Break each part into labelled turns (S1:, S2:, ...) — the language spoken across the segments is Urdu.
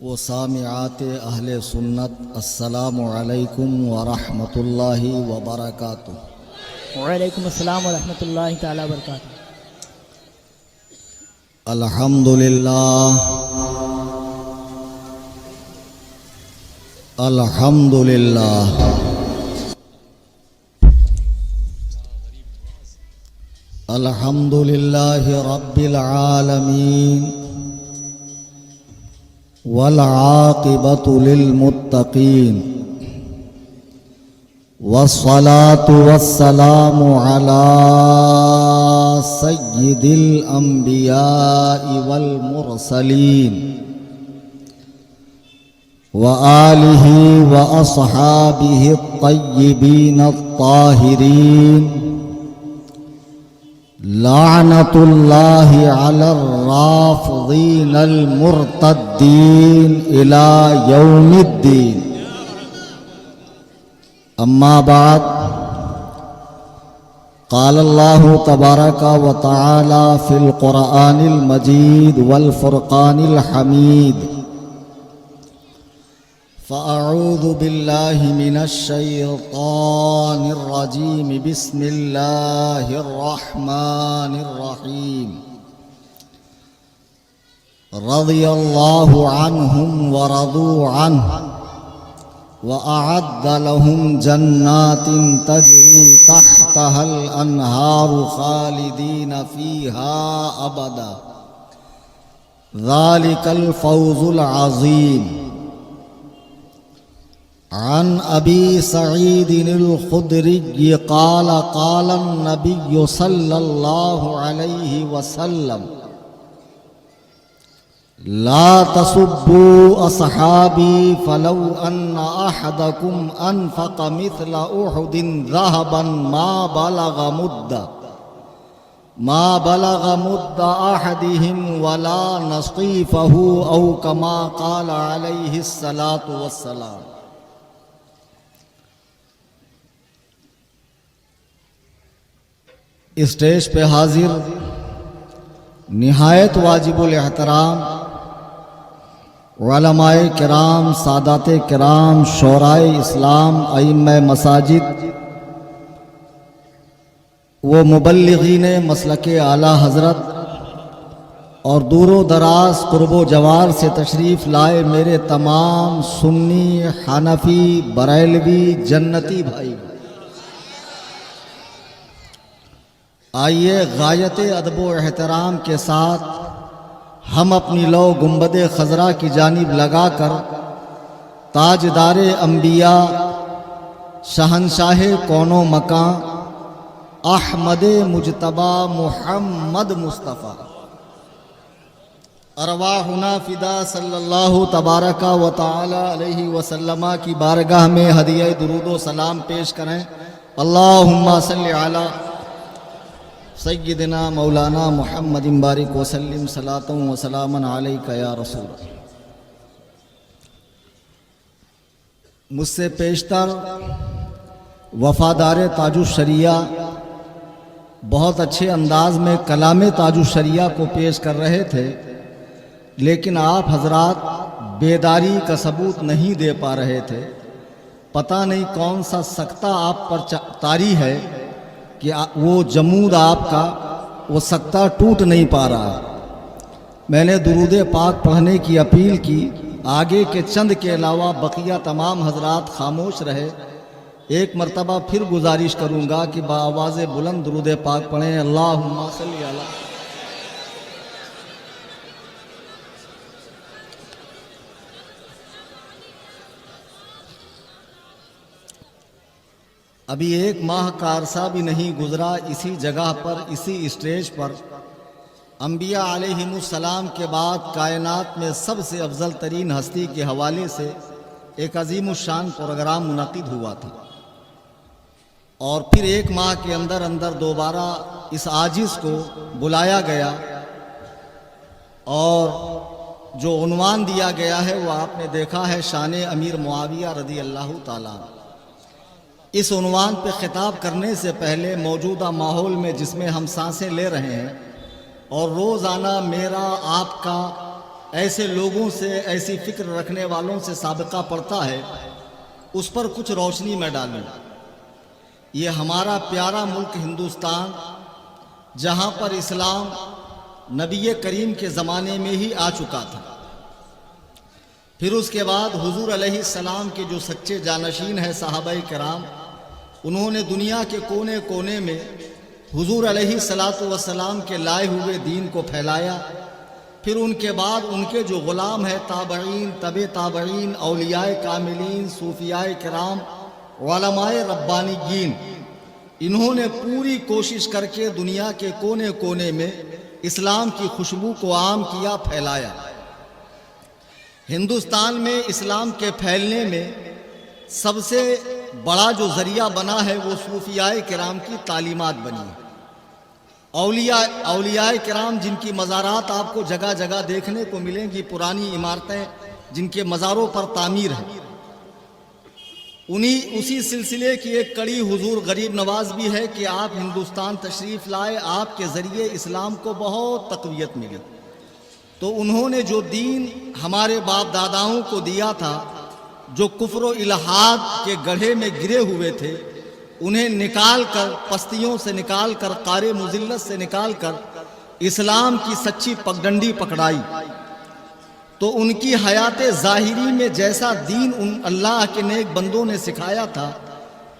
S1: و سامعات اہل سنت، السلام علیکم ورحمۃ اللہ وبرکاتہ۔
S2: وعلیکم السلام ورحمۃ اللہ تعالی وبرکاتہ۔
S1: الحمدللہ الحمدللہ الحمدللہ رب العالمین والعاقبۃ للمتقین والصلاة والسلام على سید الانبیاء والمرسلین وآلہ واصحابہ الطیبین الطاہرین لعنت اللہ علی الرافضین المرتدین الی یوم الدین۔ اما بعد، قال اللہ تبارک و تعالی فی القرآن المجید والفرقان الحمید، فأعوذ باللہ من الشیطان الرجیم، بسم اللہ الرحمن الرحیم۔ رضی اللہ عنہم ورضوا عنہ وأعد لهم جنات تجری تحتها الأنہار خالدین فیہا ابدا، ذلک الفوز العظیم۔ عن ابی سعید الخدری قال قال النبی صلی اللہ علیہ وسلم، لا تسبوا اصحابی فلو ان احدکم انفق مثل احد ذهبا ما بلغ مد احدهم ولا نصیفه او کما قال علیہ الصلاة والسلام۔ اسٹیج پہ حاضر نہایت واجب الاحترام علماء کرام، سادات کرام، شورائے اسلام، ائمہ مساجد و مبلغین مسلک اعلیٰ حضرت اور دور و دراز قرب و جوار سے تشریف لائے میرے تمام سنی، حنفی، بریلوی، جنتی بھائی، آئیے غایت ادب و احترام کے ساتھ ہم اپنی لو گنبد خضرا کی جانب لگا کر تاجدار انبیاء، شہنشاہ کون و مکان، احمد مجتبی محمد مصطفیٰ، ارواحنا فدا صلی اللہ تبارک و تعالی علیہ وسلم کی بارگاہ میں ہدیہ درود و سلام پیش کریں۔ اللہم صلی علی سیدنا مولانا محمد بارک وسلم، صلاۃ و سلاما علیک یا رسول۔ مجھ سے پیشتر وفادار تاج الشریعہ بہت اچھے انداز میں کلام تاج الشریعہ کو پیش کر رہے تھے، لیکن آپ حضرات بیداری کا ثبوت نہیں دے پا رہے تھے۔ پتہ نہیں کون سا سکتہ آپ پر طاری ہے کہ وہ جمود آپ کا وہ سکتہ ٹوٹ نہیں پا رہا۔ میں نے درود پاک پڑھنے کی اپیل کی، آگے کے چند کے علاوہ بقیہ تمام حضرات خاموش رہے۔ ایک مرتبہ پھر گزارش کروں گا کہ بآواز بلند درود پاک پڑھیں۔ اللہم صلی علی۔ ابھی ایک ماہ کا عرصہ بھی نہیں گزرا، اسی جگہ پر، اسی اسٹیج پر انبیاء علیہم السلام کے بعد کائنات میں سب سے افضل ترین ہستی کے حوالے سے ایک عظیم الشان پروگرام منعقد ہوا تھا، اور پھر ایک ماہ کے اندر دوبارہ اس عاجز کو بلایا گیا، اور جو عنوان دیا گیا ہے وہ آپ نے دیکھا ہے، شان امیر معاویہ رضی اللہ تعالیٰ۔ اس عنوان پہ خطاب کرنے سے پہلے موجودہ ماحول میں جس میں ہم سانسیں لے رہے ہیں، اور روزانہ میرا آپ کا ایسے لوگوں سے، ایسی فکر رکھنے والوں سے سابقہ پڑتا ہے، اس پر کچھ روشنی میں ڈالوں۔ یہ ہمارا پیارا ملک ہندوستان، جہاں پر اسلام نبی کریم کے زمانے میں ہی آ چکا تھا، پھر اس کے بعد حضور علیہ السلام کے جو سچے جانشین ہیں صحابہ کرام، انہوں نے دنیا کے کونے کونے میں حضور علیہ السلام کے لائے ہوئے دین کو پھیلایا۔ پھر ان کے بعد ان کے جو غلام ہیں، تابعین، تبع تابعین، اولیاء کاملین، صوفیاء کرام، علماء ربانیین، انہوں نے پوری کوشش کر کے دنیا کے کونے کونے میں اسلام کی خوشبو کو عام کیا، پھیلایا۔ ہندوستان میں اسلام کے پھیلنے میں سب سے بڑا جو ذریعہ بنا ہے وہ صوفیاء کرام کی تعلیمات بنی ہے۔ اولیاء کرام جن کی مزارات آپ کو جگہ جگہ دیکھنے کو ملیں گی، پرانی عمارتیں جن کے مزاروں پر تعمیر ہے، اسی سلسلے کی ایک کڑی حضور غریب نواز بھی ہے کہ آپ ہندوستان تشریف لائے، آپ کے ذریعے اسلام کو بہت تقویت ملی۔ تو انہوں نے جو دین ہمارے باپ داداؤں کو دیا تھا، جو کفر و الحاد کے گڑھے میں گرے ہوئے تھے، انہیں نکال کر، پستیوں سے نکال کر، قار مذلت سے نکال کر اسلام کی سچی پگڈنڈی پکڑائی۔ تو ان کی حیات ظاہری میں جیسا دین ان اللہ کے نیک بندوں نے سکھایا تھا،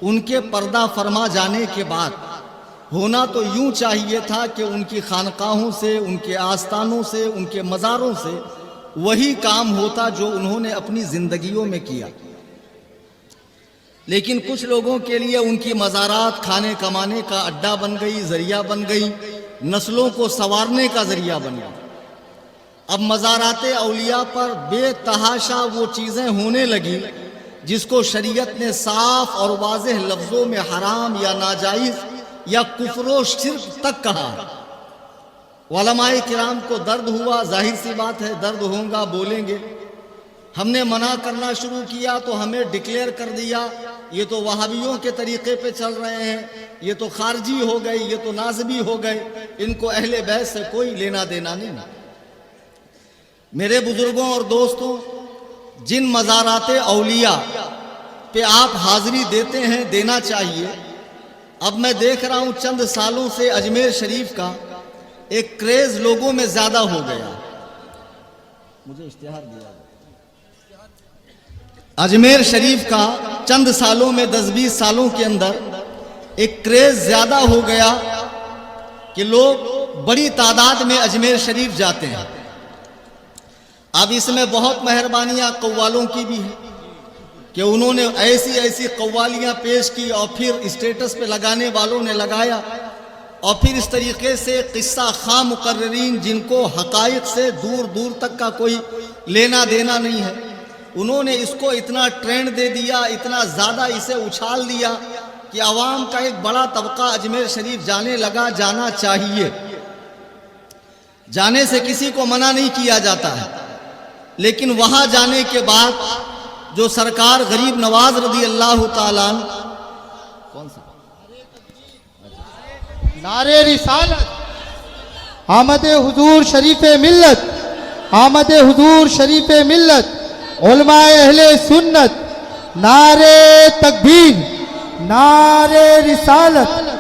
S1: ان کے پردہ فرما جانے کے بعد ہونا تو یوں چاہیے تھا کہ ان کی خانقاہوں سے، ان کے آستانوں سے، ان کے مزاروں سے وہی کام ہوتا جو انہوں نے اپنی زندگیوں میں کیا۔ لیکن کچھ لوگوں کے لیے ان کی مزارات کھانے کمانے کا اڈا بن گئی، ذریعہ بن گئی، نسلوں کو سنوارنے کا ذریعہ بن گئی۔ اب مزارات اولیاء پر بے تحاشا وہ چیزیں ہونے لگی جس کو شریعت نے صاف اور واضح لفظوں میں حرام یا ناجائز یا کفر و شرک تک کہا۔ علماء کرام کو درد ہوا، ظاہر سی بات ہے، درد ہوگا، بولیں گے۔ ہم نے منع کرنا شروع کیا تو ہمیں ڈکلیئر کر دیا یہ تو وہابیوں کے طریقے پہ چل رہے ہیں، یہ تو خارجی ہو گئے، یہ تو نازبی ہو گئے، ان کو اہل بیت سے کوئی لینا دینا نہیں۔ میرے بزرگوں اور دوستوں، جن مزارات اولیاء پہ آپ حاضری دیتے ہیں، دینا چاہیے۔ اب میں دیکھ رہا ہوں چند سالوں سے اجمیر شریف کا ایک کریز لوگوں میں زیادہ ہو گیا۔ مجھے اشتہار دیا۔ اجمیر شریف کا چند سالوں میں 10-20 سالوں کے اندر ایک کریز زیادہ ہو گیا کہ لوگ بڑی تعداد میں اجمیر شریف جاتے ہیں۔ اب اس میں بہت مہربانیاں قوالوں کی بھی ہیں کہ انہوں نے ایسی قوالیاں پیش کی اور پھر اسٹیٹس پہ لگانے والوں نے لگایا، اور پھر اس طریقے سے قصہ خواہ مقررین جن کو حقائق سے دور دور تک کا کوئی لینا دینا نہیں ہے، انہوں نے اس کو اتنا ٹرینڈ دے دیا، اتنا زیادہ اسے اچھال دیا کہ عوام کا ایک بڑا طبقہ اجمیر شریف جانے لگا۔ جانا چاہیے، جانے سے کسی کو منع نہیں کیا جاتا ہے، لیکن وہاں جانے کے بعد جو سرکار غریب نواز رضی اللہ تعالیٰ عنہ، کون سا
S3: نعرے رسالت، آمد حضور شریف ملت، آمد حضور شریف ملت، علماء اہل سنت، نعرے تکبیر، نعرے رسالت۔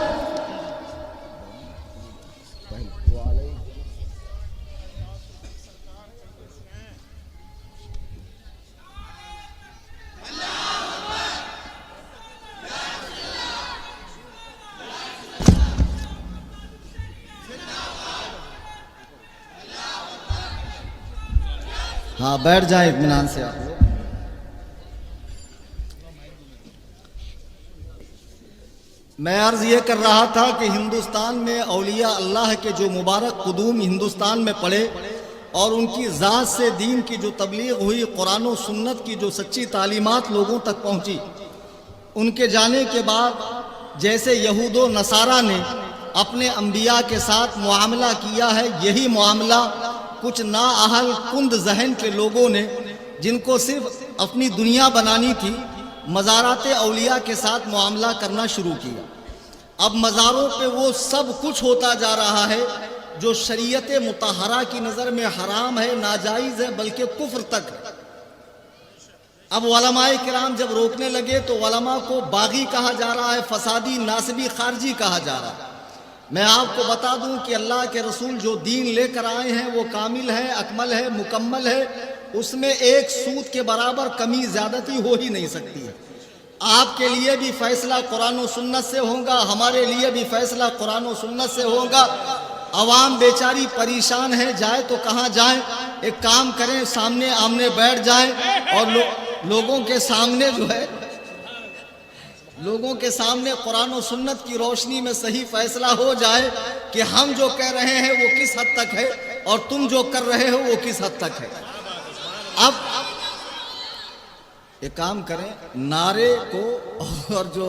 S1: ہاں بیٹھ جائیں اطمینان سے آپ لوگ۔ میں عرض یہ کر رہا تھا کہ ہندوستان میں اولیاء اللہ کے جو مبارک قدوم ہندوستان میں پڑے اور ان کی ذات سے دین کی جو تبلیغ ہوئی، قرآن و سنت کی جو سچی تعلیمات لوگوں تک پہنچی، ان کے جانے کے بعد جیسے یہود و نصارہ نے اپنے انبیاء کے ساتھ معاملہ کیا ہے، یہی معاملہ کچھ نااہل کند ذہن کے لوگوں نے، جن کو صرف اپنی دنیا بنانی تھی، مزارات اولیاء کے ساتھ معاملہ کرنا شروع کیا۔ اب مزاروں پہ وہ سب کچھ ہوتا جا رہا ہے جو شریعت مطہرہ کی نظر میں حرام ہے، ناجائز ہے، بلکہ کفر تک ہے۔ اب علماء کرام جب روکنے لگے تو علماء کو باغی کہا جا رہا ہے، فسادی، ناسبی، خارجی کہا جا رہا ہے۔ میں آپ کو بتا دوں کہ اللہ کے رسول جو دین لے کر آئے ہیں وہ کامل ہے، اکمل ہے، مکمل ہے، اس میں ایک سود کے برابر کمی زیادتی ہو ہی نہیں سکتی ہے۔ آپ کے لیے بھی فیصلہ قرآن و سنت سے ہوگا، ہمارے لیے بھی فیصلہ قرآن و سنت سے ہوگا۔ عوام بیچاری پریشان ہے، جائے تو کہاں جائیں؟ ایک کام کریں، سامنے آمنے بیٹھ جائیں اور لوگوں کے سامنے جو ہے، لوگوں کے سامنے قرآن و سنت کی روشنی میں صحیح فیصلہ ہو جائے کہ ہم جو کہہ رہے ہیں وہ کس حد تک ہے اور تم جو کر رہے ہو وہ کس حد تک ہے۔ اب ایک کام کریں، نعرے کو اور جو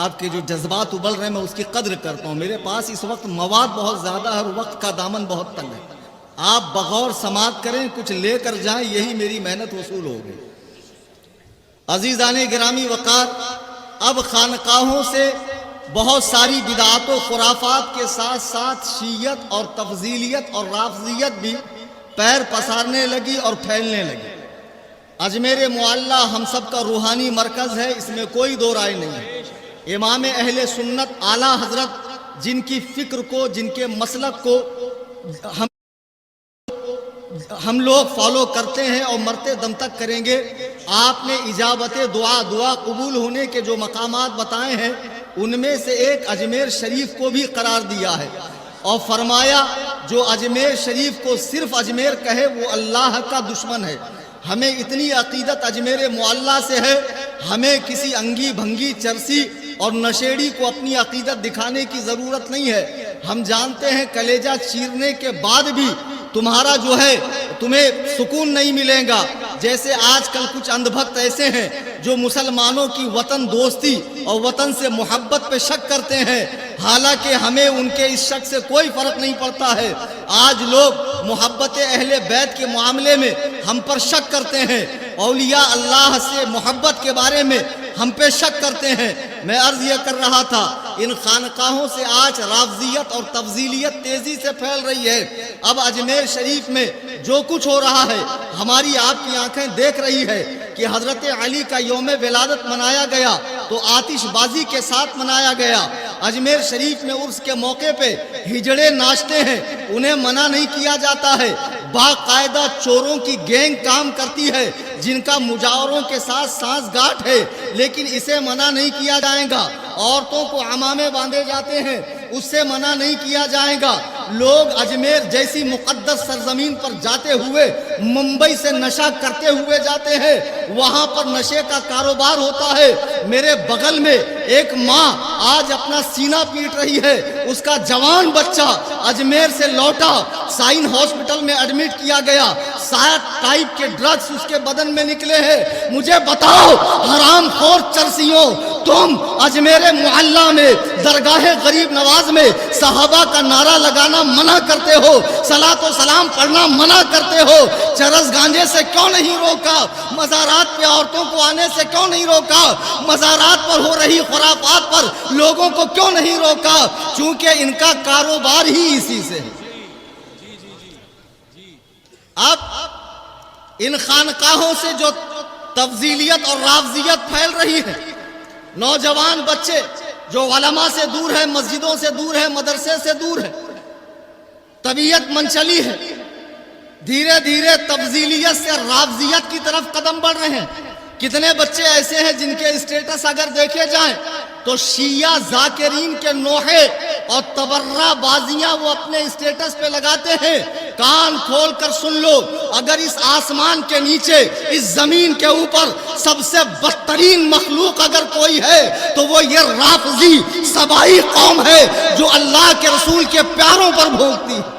S1: آپ کے جو جذبات ابل رہے ہیں میں اس کی قدر کرتا ہوں، میرے پاس اس وقت مواد بہت زیادہ ہے اور وقت کا دامن بہت تنگ ہے، آپ بغور سماعت کریں، کچھ لے کر جائیں، یہی میری محنت وصول ہوگی۔ عزیزان گرامی وقار، اب خانقاہوں سے بہت ساری بدعات و خرافات کے ساتھ ساتھ شیعت اور تفضیلیت اور رافضیت بھی پیر پسارنے لگی اور پھیلنے لگی۔ اجمیر معلیٰ ہم سب کا روحانی مرکز ہے، اس میں کوئی دو رائے نہیں ہے۔ امام اہل سنت اعلیٰ حضرت جن کی فکر کو، جن کے مسلک کو ہم لوگ فالو کرتے ہیں اور مرتے دم تک کریں گے، آپ نے اجابت دعا قبول ہونے کے جو مقامات بتائے ہیں ان میں سے ایک اجمیر شریف کو بھی قرار دیا ہے اور فرمایا جو اجمیر شریف کو صرف اجمیر کہے وہ اللہ کا دشمن ہے۔ ہمیں اتنی عقیدت اجمیر معلیٰ سے ہے، ہمیں کسی انگی بھنگی چرسی اور نشیڑی کو اپنی عقیدت دکھانے کی ضرورت نہیں ہے۔ ہم جانتے ہیں کلیجہ چیرنے کے بعد بھی تمہارا جو ہے تمہیں سکون نہیں ملے گا۔ جیسے آج کل کچھ اندھ بھکت ایسے ہیں جو مسلمانوں کی وطن دوستی اور وطن سے محبت پہ شک کرتے ہیں، حالانکہ ہمیں ان کے اس شک سے کوئی فرق نہیں پڑتا ہے۔ آج لوگ محبت اہل بیت کے معاملے میں ہم پر شک کرتے ہیں، اولیاء اللہ سے محبت کے بارے میں ہم پہ شک کرتے ہیں۔ میں عرض یہ کر رہا تھا، ان خانقاہوں سے آج رافضیت اور تفضیلیت تیزی سے پھیل رہی ہے۔ اب اجمیر شریف میں جو کچھ ہو رہا ہے ہماری آپ کی آنکھیں دیکھ رہی ہے کہ حضرت علی کا یوم ولادت منایا گیا تو آتش بازی کے ساتھ منایا گیا۔ اجمیر شریف میں عرس کے موقع پہ ہجڑے ناچتے ہیں، انہیں منع نہیں کیا جاتا ہے۔ باقاعدہ چوروں کی گینگ کام کرتی ہے جن کا مجاوروں کے ساتھ سانس گاٹھ ہے، لیکن اسے منع نہیں کیا جائے گا۔ عورتوں کو عمامے باندھے جاتے ہیں، اس سے منع نہیں کیا جائے گا۔ لوگ اجمیر جیسی مقدس سرزمین پر جاتے ہوئے ممبئی سے نشہ کرتے ہوئے جاتے ہیں، وہاں پر نشے کا کاروبار ہوتا ہے۔ میرے بغل میں ایک ماں آج اپنا سینہ پیٹ رہی ہے، اس کا جوان بچہ اجمیر سے لوٹا، سائن ہاسپٹل میں ایڈمٹ کیا گیا، 60 ٹائپ کے ڈرگز اس کے بدن میں نکلے ہیں۔ مجھے بتاؤ حرام خور چرسیوں، تم اجمیر معلیٰ میں درگاہ غریب نواز میں صحابہ کا نعرہ لگانا منع کرتے ہو، صلاۃ و سلام پڑھنا منع کرتے ہو، چرس گانجے سے کیوں نہیں روکا؟ مزارات پہ عورتوں کو آنے سے کیوں نہیں روکا؟ مزارات پر ہو رہی خرافات پر لوگوں کو کیوں نہیں روکا؟ چونکہ ان کا کاروبار ہی اسی سے ہے۔ اب ان خانقاہوں سے جو تفضیلیت اور رافضیت پھیل رہی ہے، نوجوان بچے جو علماء سے دور ہے، مسجدوں سے دور ہے، مدرسے سے دور ہے، طبیعت منچلی ہے، دھیرے دھیرے تفضیلیت سے رافضیت کی طرف قدم بڑھ رہے ہیں۔ کتنے بچے ایسے ہیں جن کے اسٹیٹس اگر دیکھے جائیں تو شیعہ ذاکرین کے نوحے اور تبرہ بازیاں وہ اپنے اسٹیٹس پہ لگاتے ہیں۔ کان کھول کر سن لو، اگر اس آسمان کے نیچے، اس زمین کے اوپر سب سے بدترین مخلوق اگر کوئی ہے تو وہ یہ رافضی سبائی قوم ہے جو اللہ کے رسول کے پیاروں پر بھونکتی ہے۔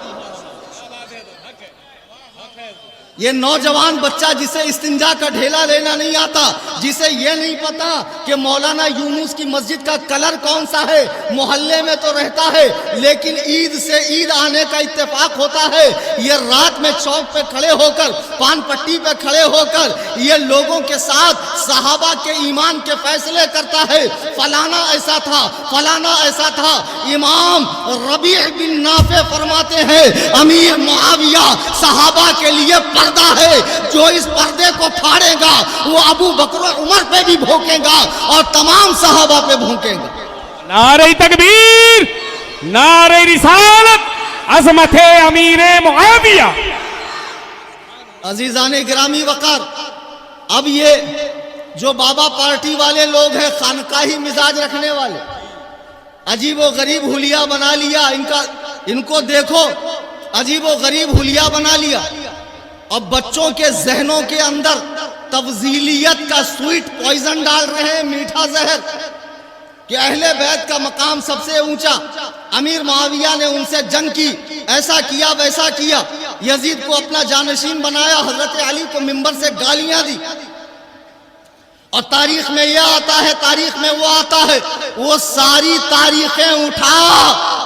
S1: یہ نوجوان بچہ جسے استنجا کا ڈھیلا لینا نہیں آتا، جسے یہ نہیں پتا کہ مولانا یونس کی مسجد کا کلر کون سا ہے، محلے میں تو رہتا ہے لیکن عید سے عید آنے کا اتفاق ہوتا ہے، یہ رات میں چوک پہ کھڑے ہو کر، پان پٹی پہ کھڑے ہو کر یہ لوگوں کے ساتھ صحابہ کے ایمان کے فیصلے کرتا ہے، فلانا ایسا تھا، فلانا ایسا تھا۔ امام ربیع بن نافع فرماتے ہیں امیر معاویہ صحابہ کے لیے پردہ ہے، جو اس پردے کو پھاڑے گا وہ ابو بکر و عمر پہ بھی بھونکے گا اور تمام صحابہ پہ بھونکے گا۔
S4: نعرہ تکبیر، نعرہ رسالت، عظمت امیر معاویہ۔
S1: عزیزان گرامی وقار، اب یہ جو بابا پارٹی والے لوگ ہیں، خانقاہی مزاج رکھنے والے، عجیب و غریب حلیہ بنا لیا، ان کو دیکھو، عجیب و غریب حلیہ بنا لیا، اور بچوں کے ذہنوں کے اندر تفضیلیت کا سویٹ پوائزن ڈال رہے ہیں، میٹھا زہر، کہ اہل بیت کا مقام سب سے اونچا، امیر معاویہ نے ان سے جنگ کی، ایسا کیا ویسا کیا، یزید کو اپنا جانشین بنایا، حضرت علی کو منبر سے گالیاں دی، اور تاریخ میں یہ آتا ہے، تاریخ میں وہ آتا ہے، وہ ساری تاریخیں اٹھا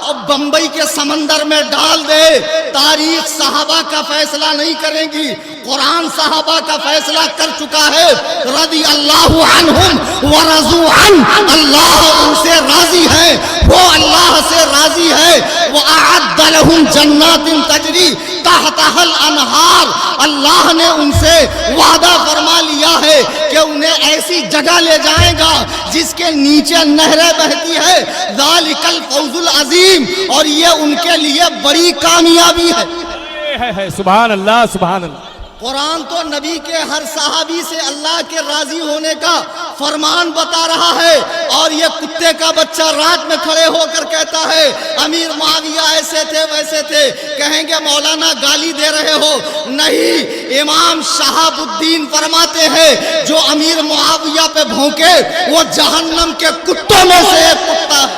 S1: اور بمبئی کے سمندر میں ڈال دے، تاریخ صحابہ کا فیصلہ نہیں کرے گی، قرآن صحابہ کا فیصلہ کر چکا ہے، رضی اللہ عنہم ورضوا عنہ، اللہ ان سے راضی ہے، وہ اللہ سے راضی ہے، وَأَعَدَّ لَهُمْ جَنَّاتٍ تَجْرِي تَحْتَهَا الْأَنْهَارُ، اللہ نے ان سے وعدہ فرما لیا ہے کہ انہیں ایسی جگہ لے جائے گا جس کے نیچے نہریں بہتی ہے، ذَلِكَ الْفَوْزُ الْعَظِيمُ، اور یہ ان کے لیے بڑی کامیابی ہے۔
S4: سبحان اللہ، سبحان اللہ۔
S1: قرآن تو نبی کے ہر صحابی سے اللہ کے راضی ہونے کا فرمان بتا رہا ہے، اور یہ کتے کا بچہ رات میں کھڑے ہو کر کہتا ہے امیر معاویہ ایسے تھے ویسے تھے، کہیں گے مولانا گالی دے رہے ہو، نہیں، امام شہاب الدین فرماتے ہیں جو امیر معاویہ پہ بھونکے وہ جہنم کے کتوں میں سے ایک کتا ہے۔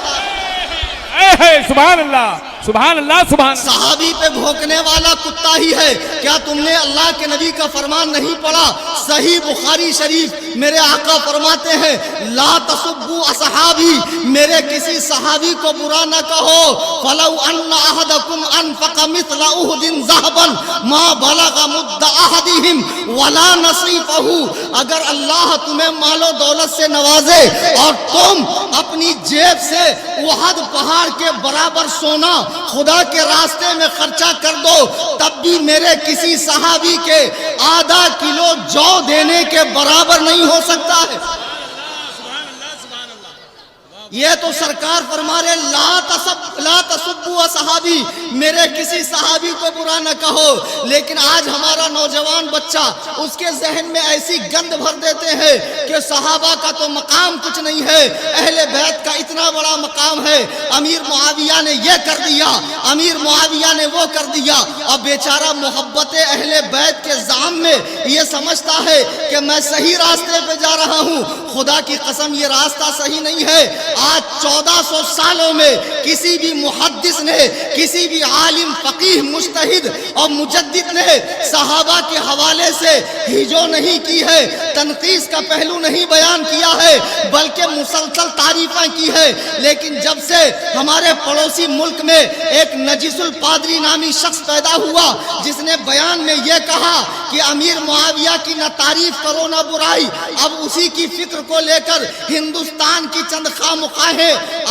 S4: سبحان اللہ، سبحان اللہ، سبحان اللہ۔
S1: صحابی پہ بھونکنے والا کتا ہی ہے۔ کیا تم نے اللہ کے نبی کا فرمان نہیں پڑھا؟ صحیح بخاری شریف میرے آقا فرماتے ہیں لا تسبوا اصحابی، میرے کسی صحابی کو برا نہ کہو، فلو ان احدکم انفق مثل احد ذهبا ما بلغ مد احدهم ولا نصیفہ، اگر اللہ تمہیں مال و دولت سے نوازے اور تم اپنی جیب سے احد پہاڑ کے برابر سونا خدا کے راستے میں خرچہ کر دو، تب بھی میرے کسی صحابی کے آدھا کلو جو دینے کے برابر نہیں ہو سکتا ہے۔ یہ تو سرکار فرما رہے لا تسبوا صحابی، میرے کسی صحابی کو برا نہ کہو، لیکن آج ہمارا نوجوان بچہ اس کے ذہن میں ایسی گند بھر دیتے ہیں کہ صحابہ کا تو مقام کچھ نہیں ہے، اہل بیت کا اتنا بڑا مقام ہے، امیر معاویہ نے یہ کر دیا، امیر معاویہ نے وہ کر دیا، اور بیچارہ محبت اہل بیت کے زعم میں یہ سمجھتا ہے کہ میں صحیح راستے پہ جا رہا ہوں، خدا کی قسم یہ راستہ صحیح نہیں ہے۔ آج 1400 سالوں میں کسی بھی محدث نے، کسی بھی عالم فقیہ مجتہد اور مجدد نے صحابہ کے حوالے سے ہجو نہیں کی ہے، تنقیص کا پہلو نہیں بیان کیا ہے، بلکہ مسلسل تعریفیں کی ہے، لیکن جب سے ہمارے پڑوسی ملک میں ایک نجس الپادری نامی شخص پیدا ہوا جس نے بیان میں یہ کہا کہ امیر معاویہ کی نہ تعریف کرو نہ برائی، اب اسی کی فکر کو لے کر ہندوستان کی چند خامخواہیں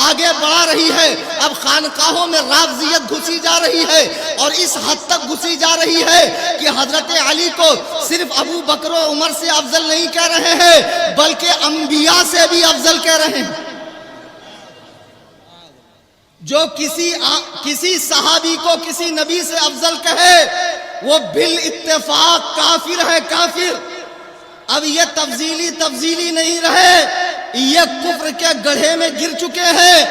S1: آگے بڑھا رہی ہے، اب خانقاہوں میں رافضیت گھسی جا رہی ہے، اور اس حد تک گھسی جا رہی ہے کہ حضرت علی کو صرف ابو بکر و عمر سے افضل نہیں کہہ رہے ہیں بلکہ انبیاء سے بھی افضل کہہ رہے ہیں۔ جو کسی صحابی کو کسی نبی سے افضل کہے وہ بالاتفاق کافر ہے، کافر۔ اب یہ تفضیلی نہیں رہے، یہ کفر کے گڑھے میں گر چکے ہیں۔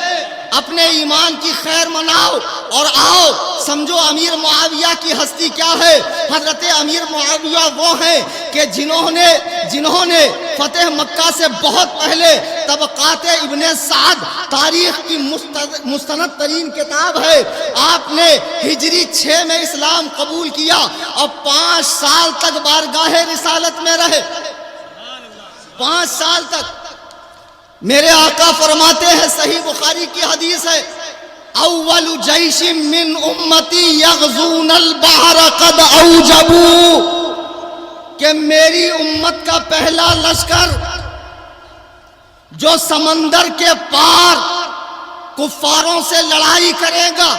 S1: اپنے ایمان کی خیر مناؤ اور آؤ سمجھو امیر معاویہ کی ہستی کیا ہے۔ حضرت امیر معاویہ وہ ہیں کہ جنہوں نے فتح مکہ سے بہت پہلے طبقات ابن سعد تاریخ کی مستند ترین کتاب ہے. آپ نے ہجری 6 میں اسلام قبول کیا اور 5 سال تک بارگاہ رسالت میں رہے. 5 سال تک. میرے آقا فرماتے ہیں، صحیح بخاری کی حدیث ہے، اول جیش من امتی یغزون البحر قد اوجبوا، کہ میری امت کا پہلا لشکر جو سمندر کے پار کفاروں سے لڑائی کرے گا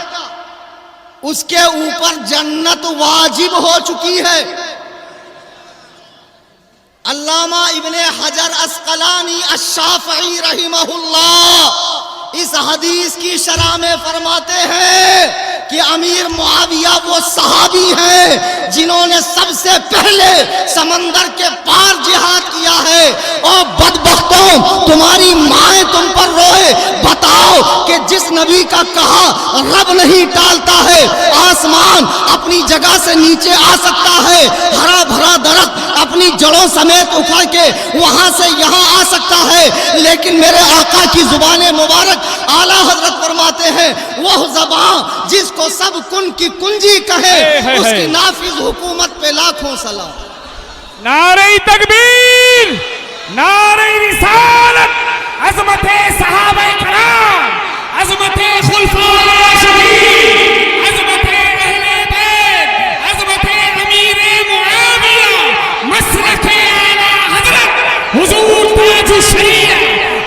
S1: اس کے اوپر جنت واجب ہو چکی ہے. علامہ ابن حجر عسقلانی الشافعی رحمہ اللہ اس حدیث کی شرح میں فرماتے ہیں کہ امیر معاویہ وہ صحابی ہیں جنہوں نے سب سے پہلے سمندر کے پار جہاد کیا ہے. اور بدبختوں، تمہاری مائیں تم پر روئے. بتاؤ کہ جس نبی کا کہا رب نہیں ٹالتا ہے، آسمان اپنی جگہ سے نیچے آ سکتا ہے، ہرا بھرا درخت اپنی جڑوں سمیت اکھڑ کے وہاں سے یہاں آ سکتا ہے، لیکن میرے آقا کی زبان مبارک اعلیٰ حضرت فرماتے ہیں وہ زبان جس کو سب کن کی کنجی کہے اس کی نافذ حکومت پہ لاکھوں سلام.
S4: نعرہ تکبیر، نعرہ رسالت، عظمت صحابہ کرام، عظمت خلفاء راشدین، عظمت اہل بیت، عظمت امیر معاویہ، مسلک اعلیٰ حضرت حضور تاج الشریعہ،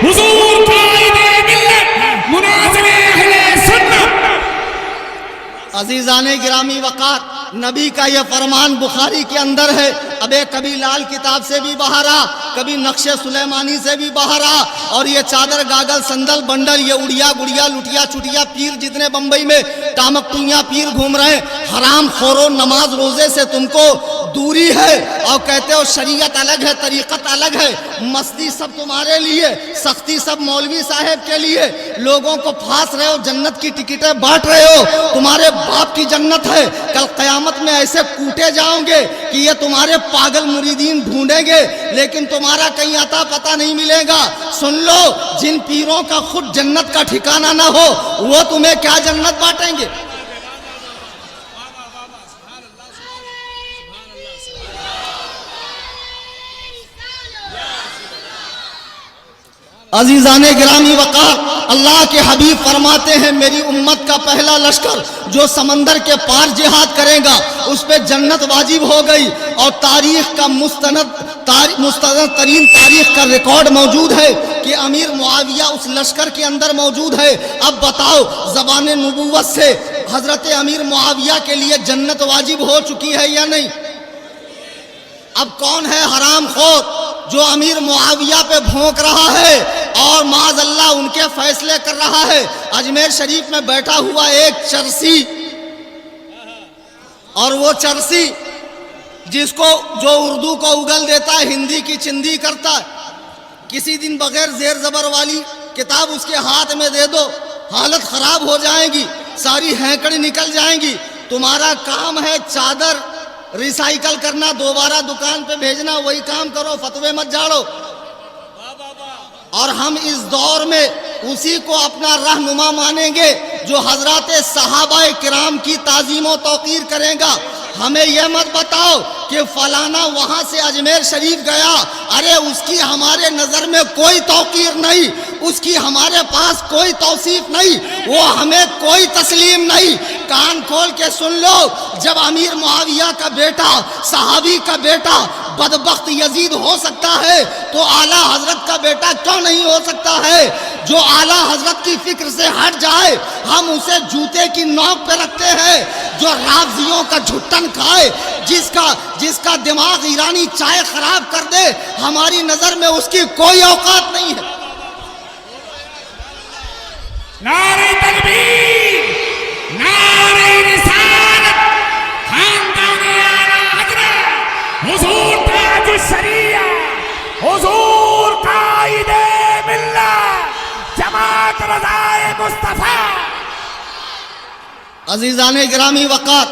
S4: حضور قائد ملت، مناظر اہل سنت.
S1: عزیزان گرامی وقار، نبی کا یہ فرمان بخاری کے اندر ہے. ابے کبھی لال کتاب سے بھی باہر آ، کبھی نقش سلیمانی سے بھی باہر آ، اور یہ چادر گاگل سندل بنڈل، یہ اڑیا گڑیا لٹیا چٹیا پیر جتنے بمبئی میں ٹامکٹویاں پیر گھوم رہے ہیں، حرام خورو، نماز روزے سے تم کو دوری ہے اور کہتے ہو شریعت الگ ہے، طریقت الگ ہے. مستی سب تمہارے لیے، سختی سب مولوی صاحب کے لیے. لوگوں کو پھانس رہے ہو، جنت کی ٹکٹیں بانٹ رہے ہو. تمہارے باپ کی جنت ہے، کل قیامت میں ایسے کوٹے جاؤ گے کہ یہ تمہارے پاگل مریدین ڈھونڈیں گے، لیکن تمہارا کہیں عطا پتہ نہیں ملے گا. سن لو، جن پیروں کا خود جنت کا ٹھکانہ نہ ہو وہ تمہیں کیا جنت بانٹیں گے. عزیزان گرامی وقار، اللہ کے حبیب فرماتے ہیں میری امت کا پہلا لشکر جو سمندر کے پار جہاد کرے گا اس پہ جنت واجب ہو گئی. اور تاریخ کا مستند ترین تاریخ کا ریکارڈ موجود ہے کہ امیر معاویہ اس لشکر کے اندر موجود ہے. اب بتاؤ، زبان نبوت سے حضرت امیر معاویہ کے لیے جنت واجب ہو چکی ہے یا نہیں؟ اب کون ہے حرام خور جو امیر معاویہ پہ بھونک رہا ہے اور معاذ اللہ ان کے فیصلے کر رہا ہے؟ اجمیر شریف میں بیٹھا ہوا ایک چرسی، اور وہ چرسی جس کو جو اردو کو اگل دیتا ہے، ہندی کی چندی کرتا ہے. کسی دن بغیر زیر زبر والی کتاب اس کے ہاتھ میں دے دو، حالت خراب ہو جائے گی، ساری ہینکڑی نکل جائیں گی. تمہارا کام ہے چادر ریسائیکل کرنا، دوبارہ دکان پہ بھیجنا، وہی کام کرو، فتوے مت جھاڑو. اور ہم اس دور میں اسی کو اپنا رہنما مانیں گے جو حضرات صحابہ کرام کی تعظیم و توقیر کرے گا. ہمیں یہ مت بتاؤ کہ فلانا وہاں سے اجمیر شریف گیا، ارے اس کی ہمارے نظر میں کوئی توقیر نہیں، اس کی ہمارے پاس کوئی توصیف نہیں، وہ ہمیں کوئی تسلیم نہیں. کان کھول کے سن لو، جب امیر معاویہ کا بیٹا، صحابی کا بیٹا بدبخت یزید ہو سکتا ہے تو اعلیٰ حضرت کا بیٹا کیوں نہیں ہو سکتا ہے؟ جو اعلیٰ حضرت کی فکر سے ہٹ جائے ہم اسے جوتے کی نوک پہ رکھتے ہیں. جو رافضیوں کا جھٹن کھائے، جس کا دماغ ایرانی چائے خراب کر دے، ہماری نظر میں اس کی کوئی اوقات نہیں ہے.
S4: نعرہ تکبیر، نعرہ رسالت، خاندان اعلیٰ حضرت حضور تاج الشریعہ، حضور قائد ملت، جماعت رضائے مصطفیٰ.
S1: عزیزان گرامی وقار،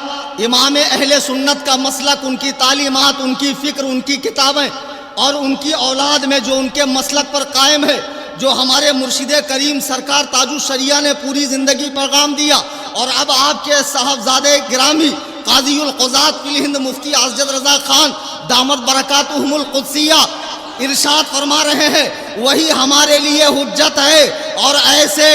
S1: امام اہل سنت کا مسلک، ان کی تعلیمات، ان کی فکر، ان کی کتابیں اور ان کی اولاد میں جو ان کے مسلک پر قائم ہے، جو ہمارے مرشد کریم سرکار تاج الشریعہ نے پوری زندگی پیغام دیا، اور اب آپ کے صاحبزادے گرامی قاضی القضات فی الہند مفتی اسجد رضا خان دامت برکاتہم القدسیہ ارشاد فرما رہے ہیں، وہی ہمارے لیے حجت ہے۔ اور ایسے